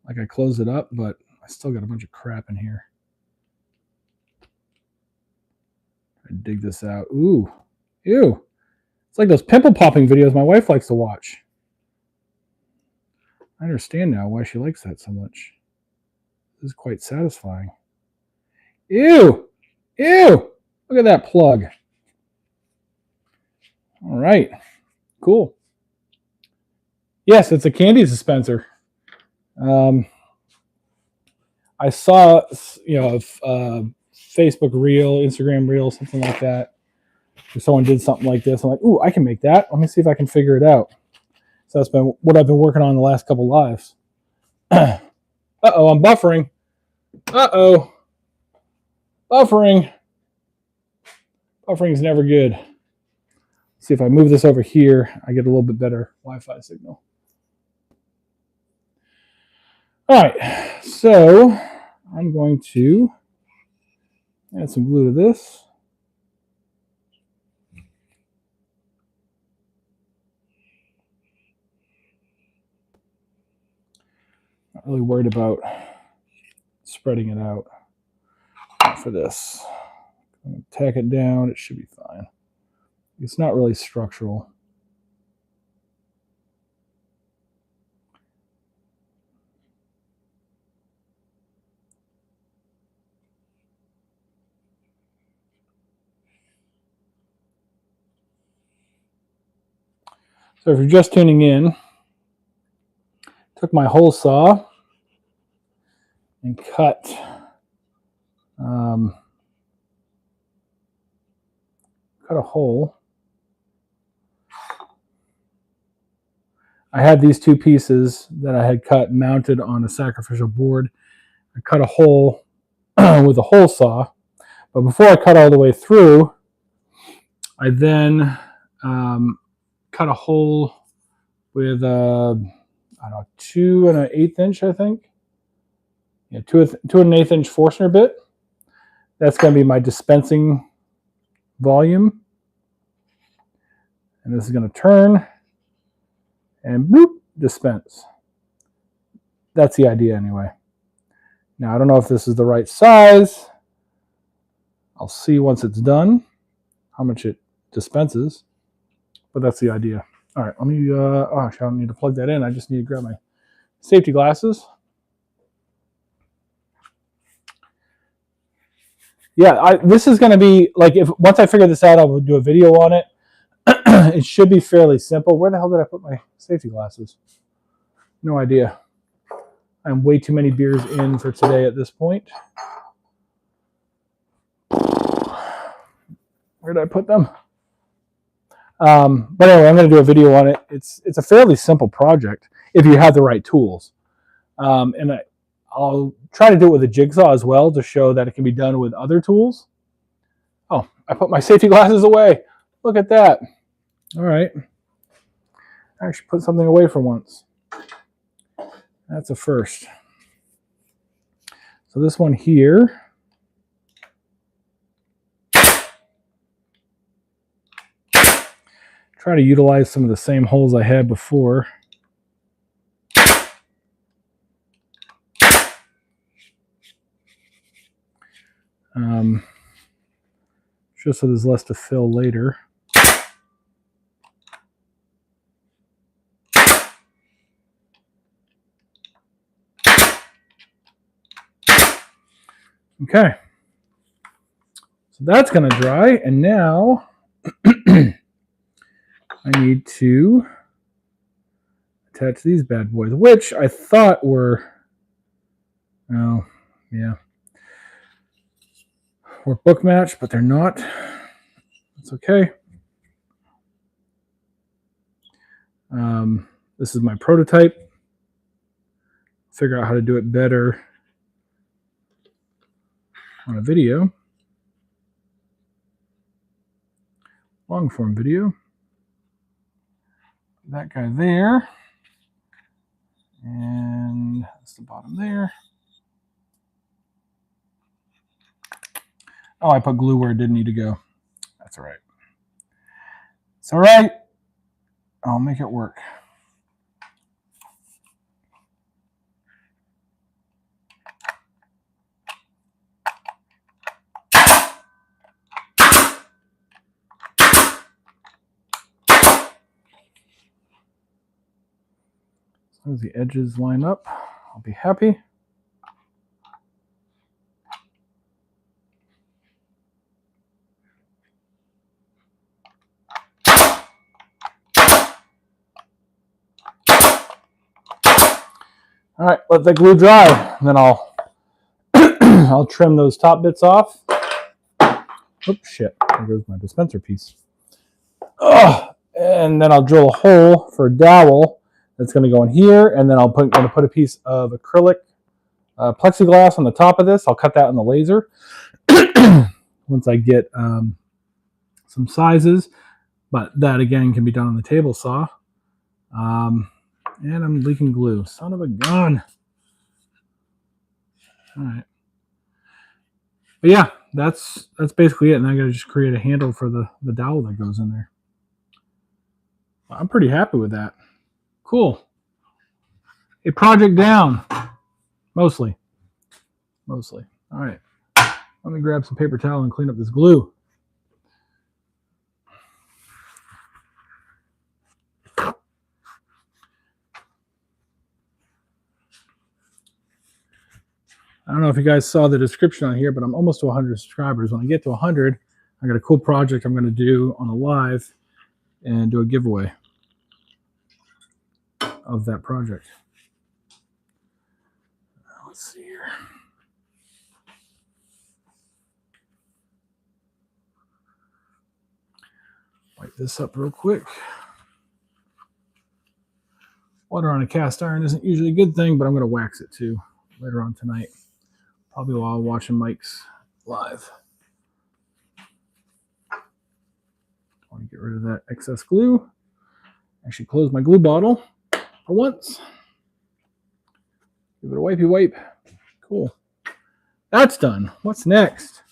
I closed it up, but I still got a bunch of crap in here. I dig this out. Ooh, ew. It's like those pimple popping videos my wife likes to watch. I understand now why she likes that so much. This is quite satisfying. Ew, ew. Look at that plug. All right, cool. Yes, it's a candy dispenser. I saw, Facebook reel, Instagram reel, something like that. If someone did something like this, I'm like, ooh, I can make that. Let me see if I can figure it out. So that's been what I've been working on the last couple lives. Uh-oh, I'm buffering. Uh-oh. Buffering. Buffering is never good. See if I move this over here, I get a little bit better Wi-Fi signal. All right, so I'm going to add some glue to this. Not really worried about spreading it out for this. I'm going to tack it down. It should be fine. It's not really structural. So if you're just tuning in, took my hole saw and cut a hole. I had these two pieces that I had cut mounted on a sacrificial board. I cut a hole with a hole saw, but before I cut all the way through, I then cut a hole with a 2 1/8 inch, I think. Yeah, 2 1/8 inch Forstner bit. That's going to be my dispensing volume. And this is going to turn and boop, dispense. That's the idea anyway. Now, I don't know if this is the right size. I'll see once it's done how much it dispenses, but that's the idea. All right, let me, I don't need to plug that in. I just need to grab my safety glasses. Yeah, this is going to be, like, once I figure this out, I will do a video on it. It should be fairly simple. Where the hell did I put my safety glasses? No idea. I'm way too many beers in for today at this point. Where did I put them? But anyway, I'm going to do a video on it. It's a fairly simple project if you have the right tools. And I'll try to do it with a jigsaw as well to show that it can be done with other tools. Oh, I put my safety glasses away. Look at that. All right. I actually put something away for once. That's a first. So this one here. Try to utilize some of the same holes I had before. Just so there's less to fill later. Okay. So that's going to dry, and now I need to attach these bad boys, which I thought were, oh, yeah, were book matched, but they're not. It's okay. This is my prototype. Figure out how to do it better on a video. Long form video. That guy there. And that's the bottom there. Oh, I put glue where it didn't need to go. That's all right. It's all right. I'll make it work. As long as the edges line up, I'll be happy. All right, let the glue dry, and then I'll I'll trim those top bits off. Oops, shit. There goes my dispenser piece. And then I'll drill a hole for a dowel that's going to go in here, and then I'm going to put a piece of acrylic plexiglass on the top of this. I'll cut that in the laser once I get some sizes, but that again can be done on the table saw. And I'm leaking glue. Son of a gun. All right. But yeah, that's basically it. And I got to just create a handle for the dowel that goes in there. I'm pretty happy with that. Cool. A project down. Mostly. All right. Let me grab some paper towel and clean up this glue. I don't know if you guys saw the description on here, but I'm almost to 100 subscribers. When I get to 100, I got a cool project I'm going to do on a live and do a giveaway of that project. Let's see here. Wipe this up real quick. Water on a cast iron isn't usually a good thing, but I'm going to wax it too later on tonight. Probably while watching Mike's live. I want to get rid of that excess glue. Actually close my glue bottle for once. Give it a wipey wipe. Cool. That's done. What's next?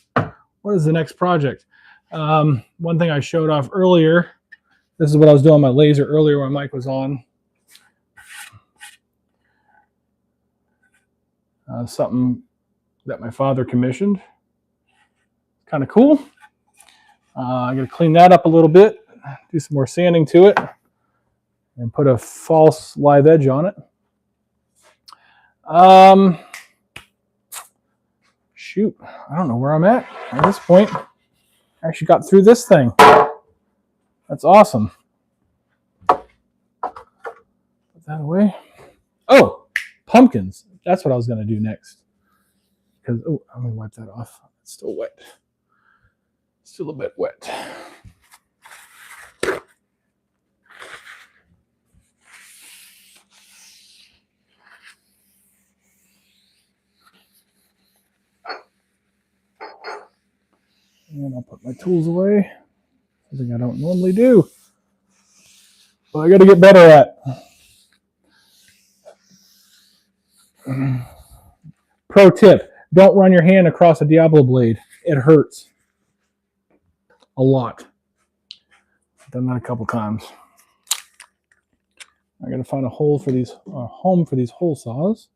What is the next project? One thing I showed off earlier. This is what I was doing on my laser earlier when Mike was on. Something that my father commissioned. Kind of cool. I'm going to clean that up a little bit, do some more sanding to it, and put a false live edge on it. Shoot, I don't know where I'm at this point. I actually got through this thing. That's awesome. Put that away. Oh, pumpkins. That's what I was going to do next. Because, oh, I'm going to wipe that off. It's still wet. Still a bit wet. And I'll put my tools away. Something I don't normally do. But I got to get better at. Pro tip, don't run your hand across a Diablo blade. It hurts. A lot. I've done that a couple times. I got to find a hole for these, home for these hole saws.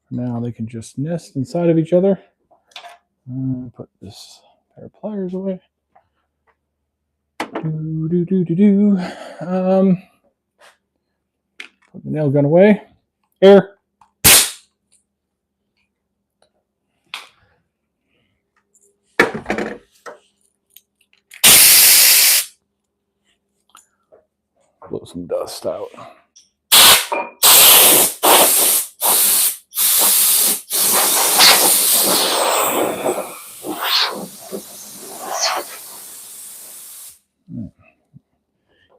Now they can just nest inside of each other. Put this pair of pliers away. Put the nail gun away. Here. Blow some dust out.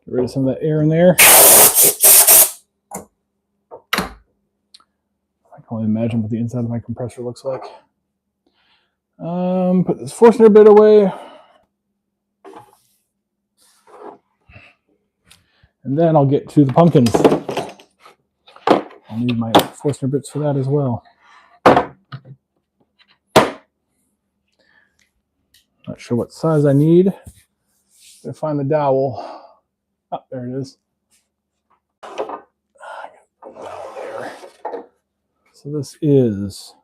Get rid of some of that air in there. I can only imagine what the inside of my compressor looks like. Put this Forstner bit away. And then I'll get to the pumpkins. I'll need my Forstner bits for that as well. Not sure what size I need. Gotta find the dowel. Oh, there it is. There. So this is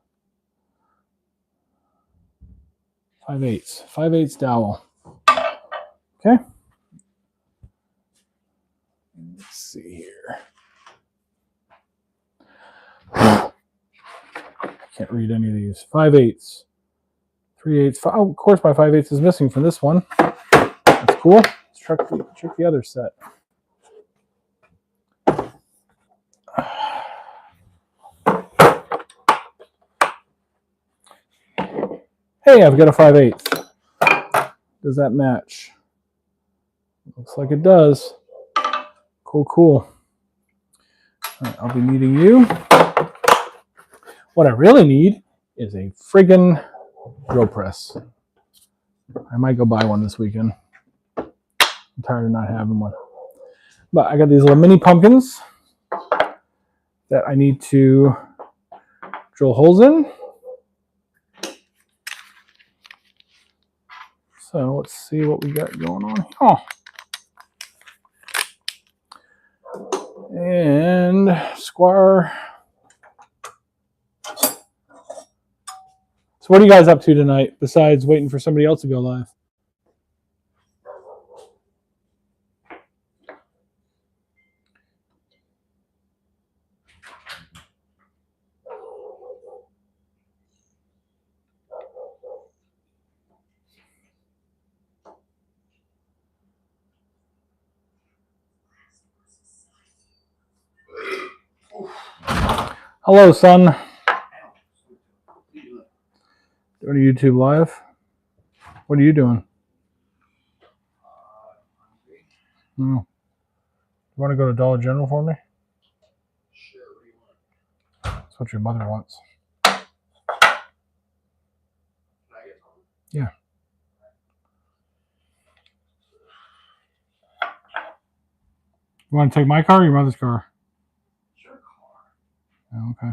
5/8. 5/8 dowel. Okay. Let's see here. Can't read any of these. 5/8. 3/8. Oh, of course, my 5/8 is missing from this one. That's cool. Let's check the other set. Hey, I've got a 5/8. Does that match? Looks like it does. Cool, cool. All right, I'll be needing you. What I really need is a friggin' drill press. I might go buy one this weekend. I'm tired of not having one. But I got these little mini pumpkins that I need to drill holes in. So let's see what we got going on here. Oh. And Squire. So what are you guys up to tonight besides waiting for somebody else to go live? Hello, son. Doing a YouTube live? What are you doing? Hmm. You want to go to Dollar General for me? Sure, what do you want? That's what your mother wants. Can I get some? Yeah. You want to take my car or your mother's car? Sure, car. Oh, okay.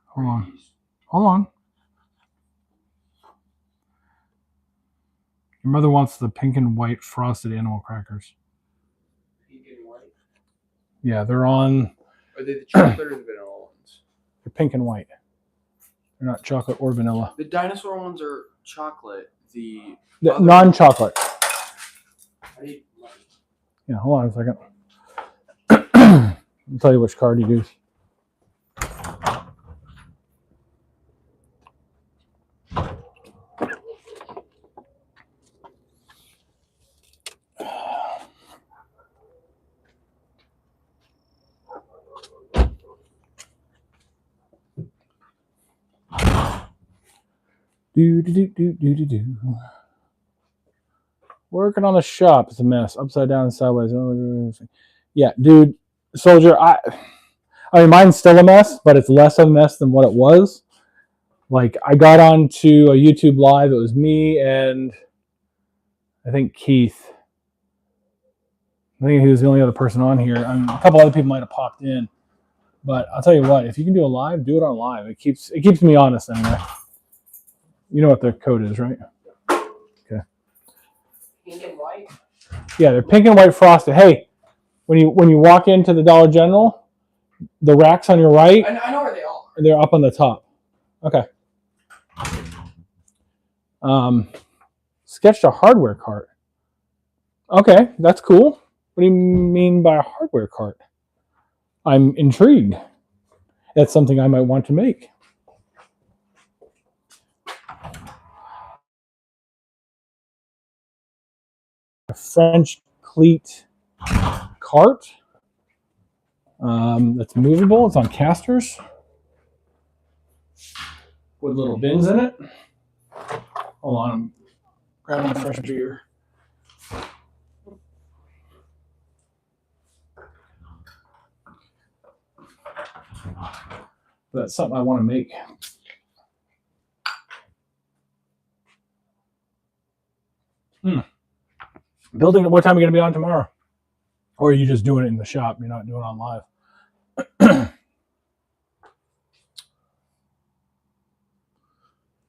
Hold on. Hold on. Your mother wants the pink and white frosted animal crackers. Pink and white? Yeah, they're on. Are they the chocolate or the vanilla ones? They're pink and white. They're not chocolate or vanilla. The dinosaur ones are chocolate. The non-chocolate. I need money. Yeah, hold on a second. I'll tell you which card to use. Do. Working on the shop is a mess. Upside down and sideways. Yeah, dude, Soldier, I mean, mine's still a mess, but it's less of a mess than what it was. Like, I got onto a YouTube live. It was me and I think Keith. I think he was the only other person on here. A couple other people might have popped in. But I'll tell you what, if you can do a live, do it on live. It keeps me honest anyway. You know what the code is, right? Okay. Pink and white? Yeah, they're pink and white frosted. Hey, when you walk into the Dollar General, the racks on your right, I know where they are. They're up on the top. Okay. Sketched a hardware cart. Okay, that's cool. What do you mean by a hardware cart? I'm intrigued. That's something I might want to make. A French cleat cart that's movable. It's on casters with little bins in it. Hold on, I'm grabbing a fresh beer. That's something I want to make. Building, what time are you going to be on tomorrow? Or are you just doing it in the shop? You're not doing it on live?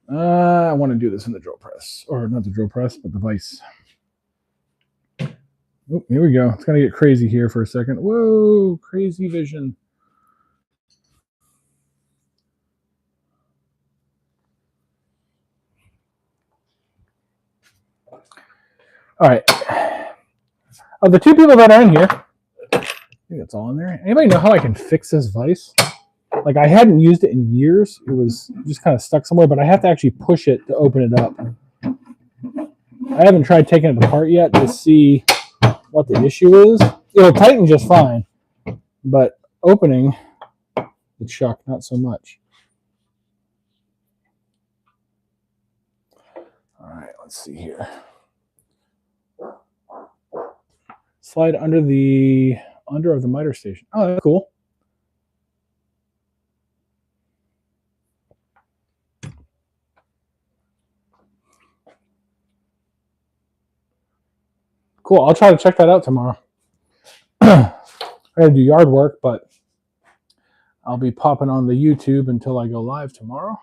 I want to do this in the drill press. Or not the drill press, but the vise. Oh, here we go. It's going to get crazy here for a second. Whoa, crazy vision. All right. Of the two people that are in here, I think that's all in there. Anybody know how I can fix this vise? Like, I hadn't used it in years. It was just kind of stuck somewhere, but I have to actually push it to open it up. I haven't tried taking it apart yet to see what the issue is. it'll tighten just fine, but opening the chuck, not so much. All right, let's see here. Slide under of the miter station. Oh, that's cool. Cool. I'll try to check that out tomorrow. I gotta do yard work, but I'll be popping on the YouTube until I go live tomorrow.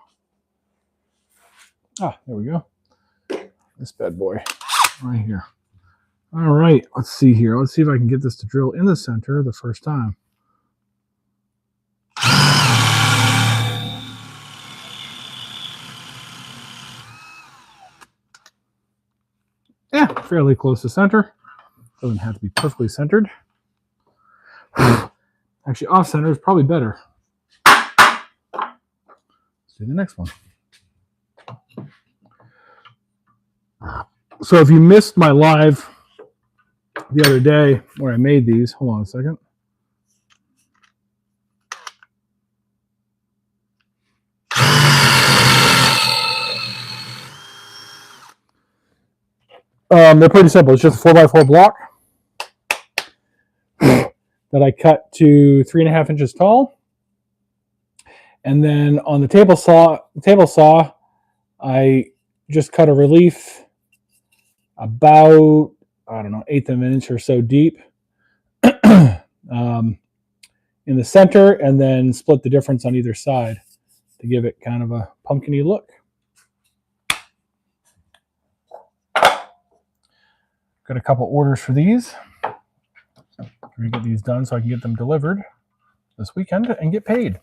Ah, there we go. This bad boy right here. All right, let's see here. Let's see if I can get this to drill in the center the first time. Yeah, fairly close to center. Doesn't have to be perfectly centered. Actually, off center is probably better. Let's do the next one. So if you missed my live the other day where I made these, hold on a second. They're pretty simple. It's just a 4x4 block that I cut to 3.5 inches tall. And then on the table saw, I just cut a relief about, I don't know, 1/8 of an inch or so deep in the center, and then split the difference on either side to give it kind of a pumpkin-y look. Got a couple orders for these. I'm going to get these done so I can get them delivered this weekend and get paid.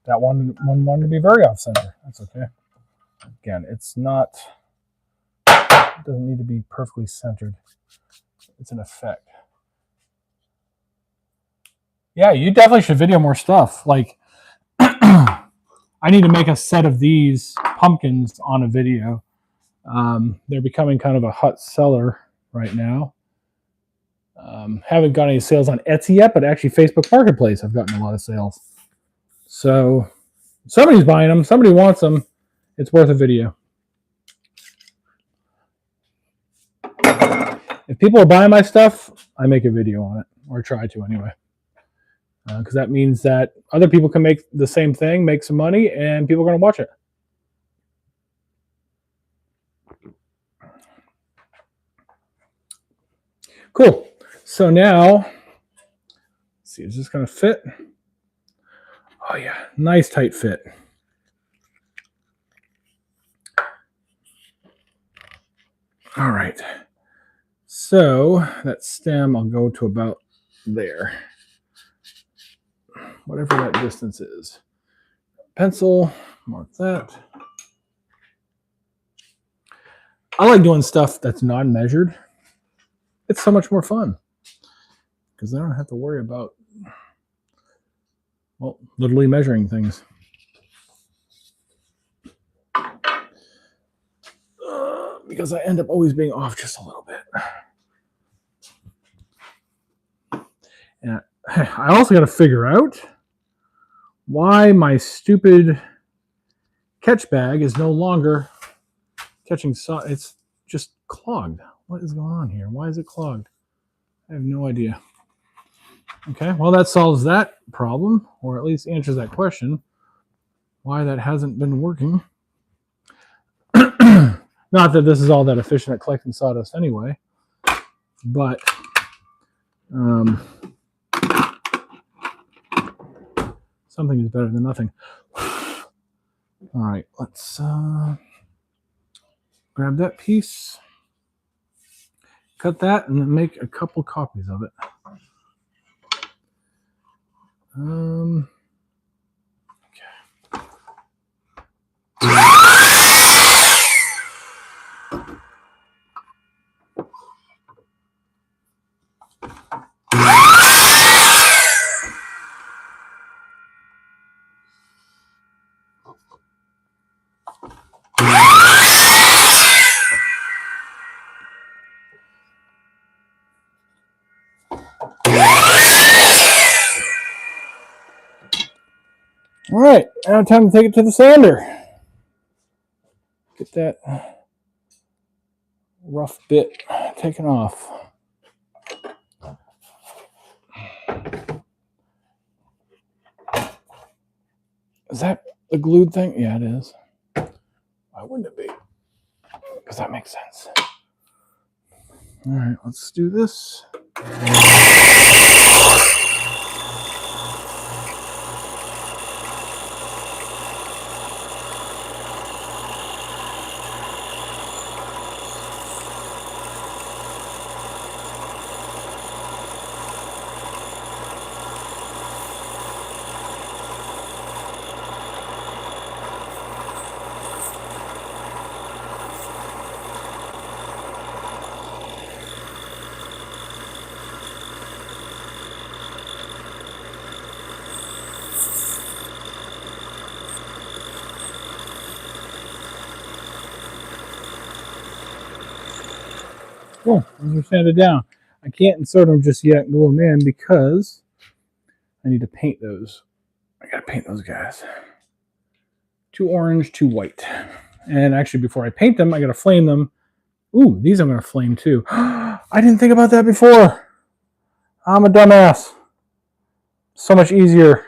That one wanted to be very off center. That's okay. Again, it's not, it doesn't need to be perfectly centered. It's an effect. Yeah, you definitely should video more stuff. Like, I need to make a set of these pumpkins on a video. They're becoming kind of a hot seller right now. Haven't got any sales on Etsy yet, but actually Facebook Marketplace, I've gotten a lot of sales. So somebody's buying them. Somebody wants them. It's worth a video. If people are buying my stuff, I make a video on it, or try to anyway. Because that means that other people can make the same thing, make some money, and people are going to watch it. Cool. So now, let's see, is this going to fit? Oh yeah, nice tight fit. All right. So that stem, I'll go to about there. Whatever that distance is. Pencil, mark that. I like doing stuff that's non-measured. It's so much more fun because I don't have to worry about, well, literally measuring things. Because I end up always being off just a little bit. And I also got to figure out why my stupid catch bag is no longer catching. It's just clogged. What is going on here? Why is it clogged? I have no idea. Okay, well, that solves that problem, or at least answers that question, why that hasn't been working. Not that this is all that efficient at collecting sawdust anyway, but something is better than nothing. All right, let's grab that piece, cut that, and then make a couple copies of it. All right, now time to take it to the sander. Get that rough bit taken off. Is that the glued thing? Yeah, it is. Why wouldn't it be? Because that makes sense. All right, let's do this. Cool, those are sanded down. I can't insert them just yet and glue them in because I need to paint those. I gotta paint those guys. 2 orange, 2 white. And actually, before I paint them, I gotta flame them. Ooh, these I'm gonna flame too. I didn't think about that before. I'm a dumbass. So much easier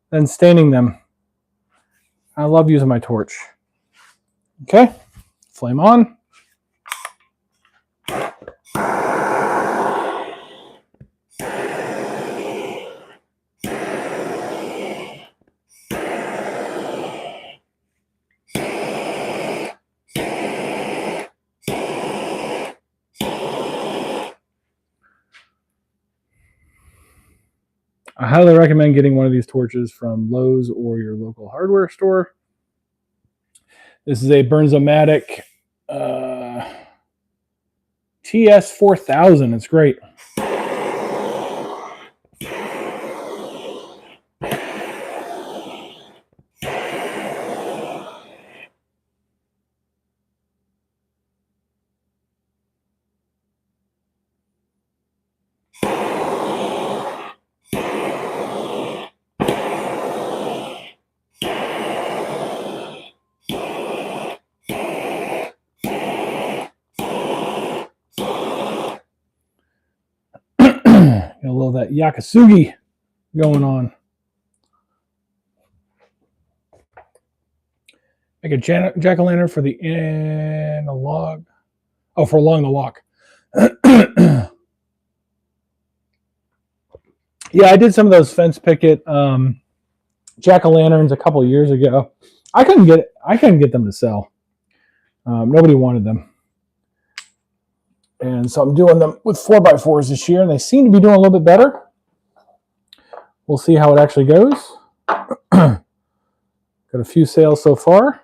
than staining them. I love using my torch. Okay, flame on. I highly recommend getting one of these torches from Lowe's or your local hardware store. This is a Bernzomatic TS4000. It's great. Got a little of that Yakasugi going on. Make a jack-o'-lantern for the analog. Oh, for along the walk. Yeah, I did some of those fence picket jack-o'-lanterns a couple of years ago. I couldn't get them to sell. Nobody wanted them. And so I'm doing them with 4x4s this year, and they seem to be doing a little bit better. We'll see how it actually goes. Got a few sales so far.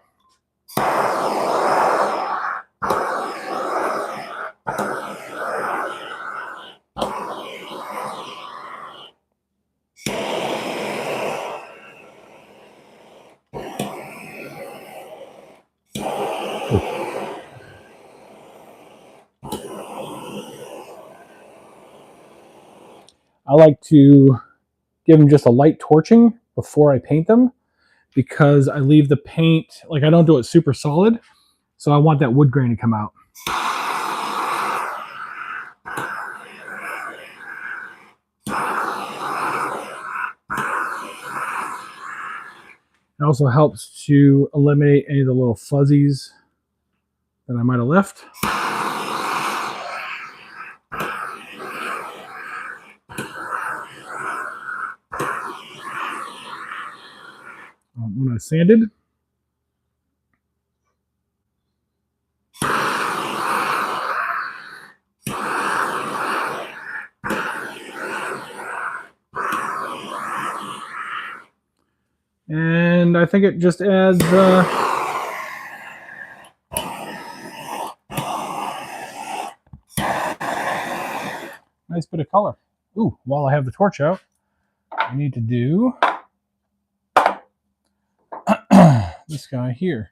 I like to give them just a light torching before I paint them because I leave the paint, like I don't do it super solid, so I want that wood grain to come out. It also helps to eliminate any of the little fuzzies that I might have left. When I sanded. and I think it just adds nice bit of color. Ooh, while I have the torch out, I need to do this guy here.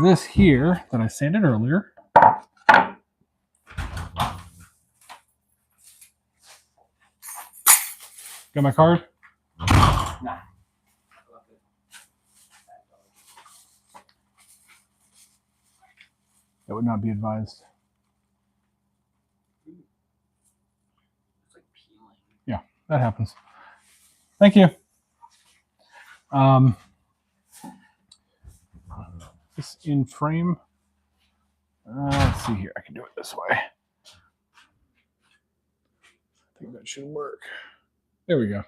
This here that I sanded earlier. Got my card? Nah. That would not be advised. It's like peeling. Yeah, that happens. Thank you. This in frame. Let's see here. I can do it this way. I think that should work. There we go.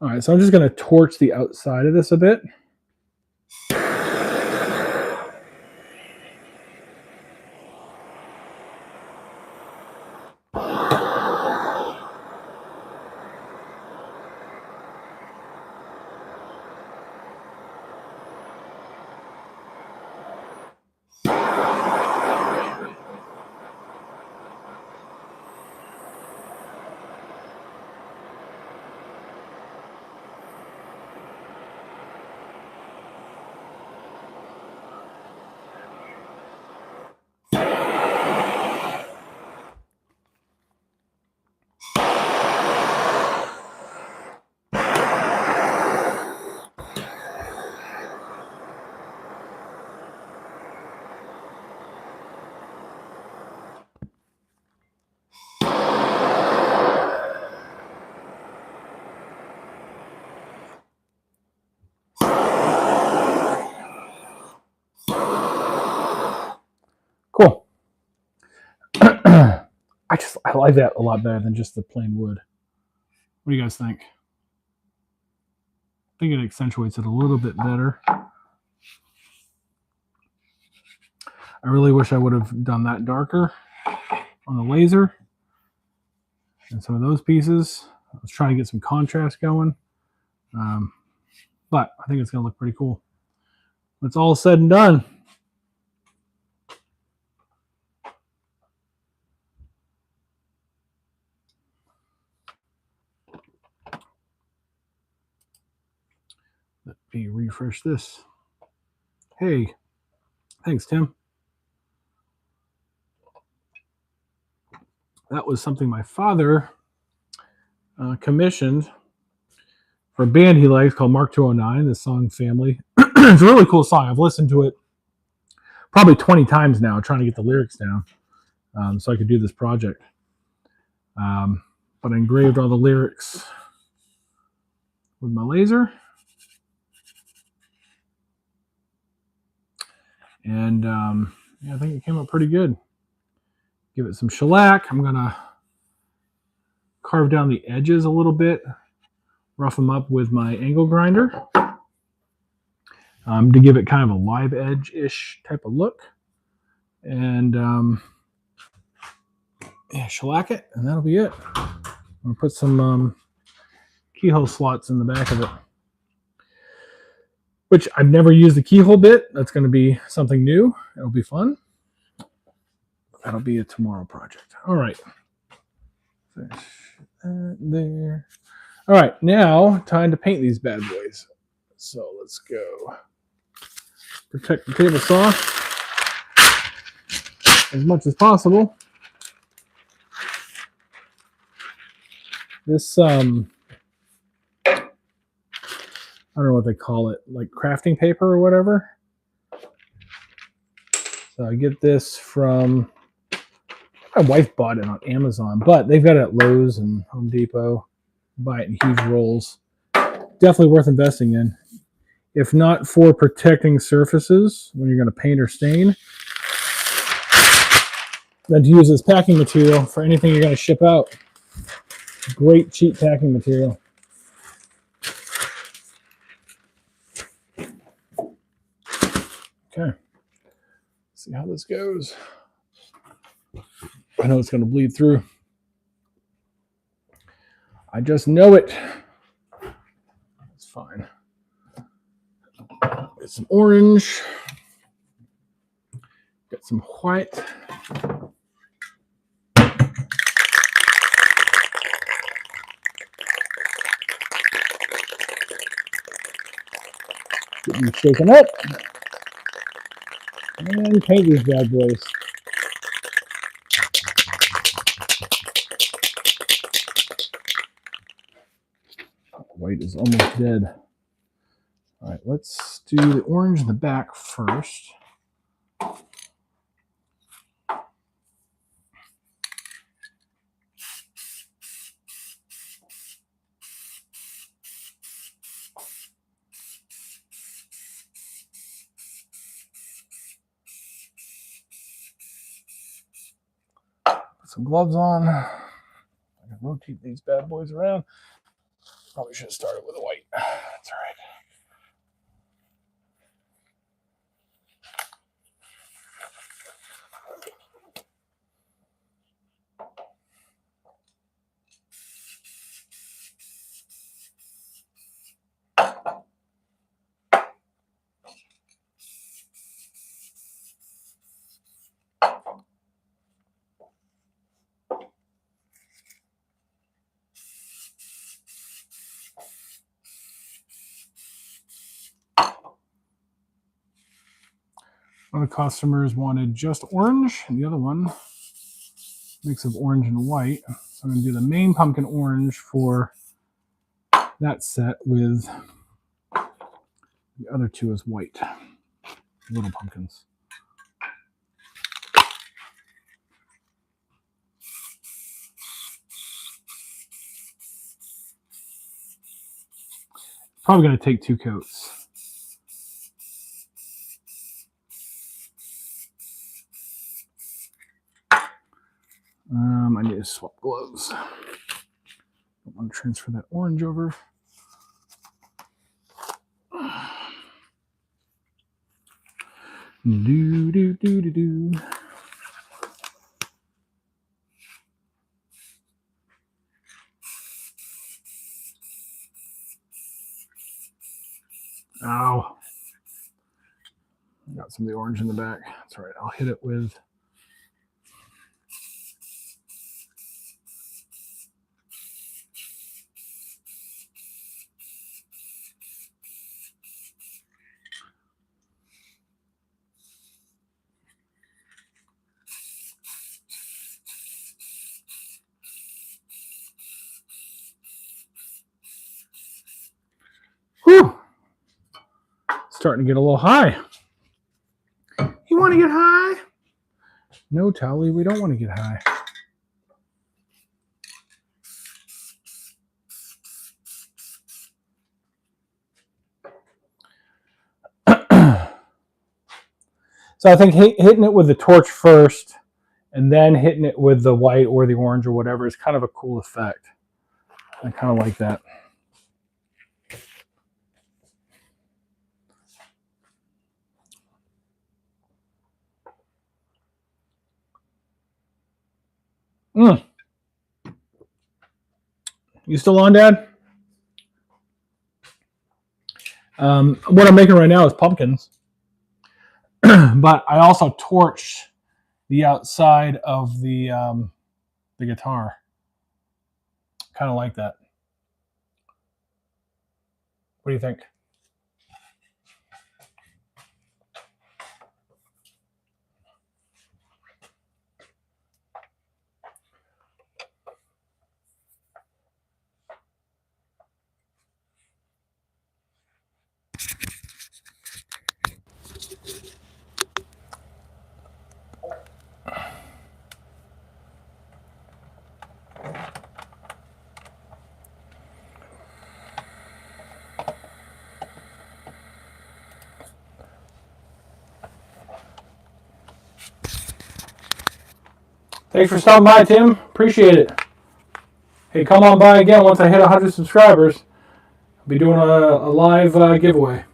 All right, so I'm just going to torch the outside of this a bit. Cool. I like that a lot better than just the plain wood. What do you guys think? I think it accentuates it a little bit better. I really wish I would have done that darker on the laser and some of those pieces. I was trying to get some contrast going. But I think it's going to look pretty cool. When it's all said and done, let me refresh this. Hey, thanks, Tim. That was something my father commissioned for a band he likes called Mark 209, the song Family. It's a really cool song. I've listened to it probably 20 times now, trying to get the lyrics down so I could do this project. But I engraved all the lyrics with my laser. And yeah, I think it came out pretty good. Give it some shellac. I'm going to carve down the edges a little bit, rough them up with my angle grinder to give it kind of a live edge-ish type of look. And yeah, shellac it, and that'll be it. I'm going to put some keyhole slots in the back of it, which I've never used the keyhole bit. That's going to be something new. It'll be fun. That'll be a tomorrow project. All right. Finish that there. All right, now time to paint these bad boys. So let's go. Protect the table saw as much as possible. This I don't know what they call it, like crafting paper or whatever. So I get this from, my wife bought it on Amazon, but they've got it at Lowe's and Home Depot. Buy it in huge rolls. Definitely worth investing in. If not for protecting surfaces when you're going to paint or stain, then to use as packing material for anything you're going to ship out. Great cheap packing material. Okay. See how this goes. I know it's going to bleed through. I just know it. It's fine. Get some orange. Get some white. Get them shaken up. And paint these bad boys. White is almost dead. All right, let's do the orange in the back first. Put some gloves on. I can rotate these bad boys around. Probably should have started with a white. That's all right. One of the customers wanted just orange, and the other one mix of orange and white. So I'm going to do the main pumpkin orange for that set with the other two as white. Little pumpkins. Probably going to take 2 coats. I need to swap gloves. Don't want to transfer that orange over. Do do do do do. Ow. Got some of the orange in the back. That's all right. I'll hit it with whew. Starting to get a little high. You want to get high? No, Tally, we don't want to get high. So I think hitting it with the torch first and then hitting it with the white or the orange or whatever is kind of a cool effect. I kind of like that. You still on, Dad? What I'm making right now is pumpkins. But I also torched the outside of the guitar. Kind of like that. What do you think? Thanks for stopping by, Tim. Appreciate it. Hey, come on by again once I hit 100 subscribers. I'll be doing a live giveaway.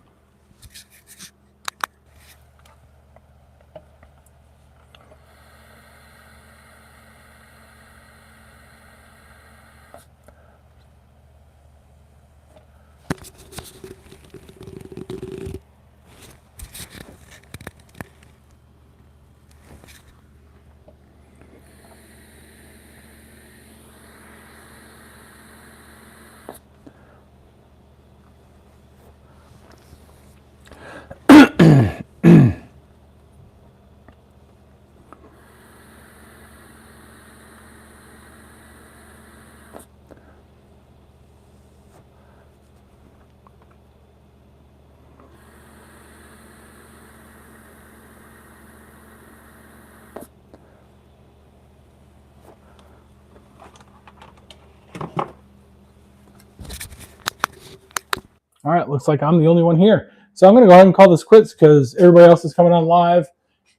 All right, looks like I'm the only one here. So I'm going to go ahead and call this quits because everybody else is coming on live,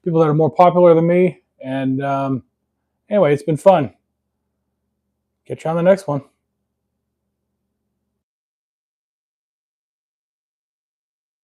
people that are more popular than me. And anyway, it's been fun. Catch you on the next one.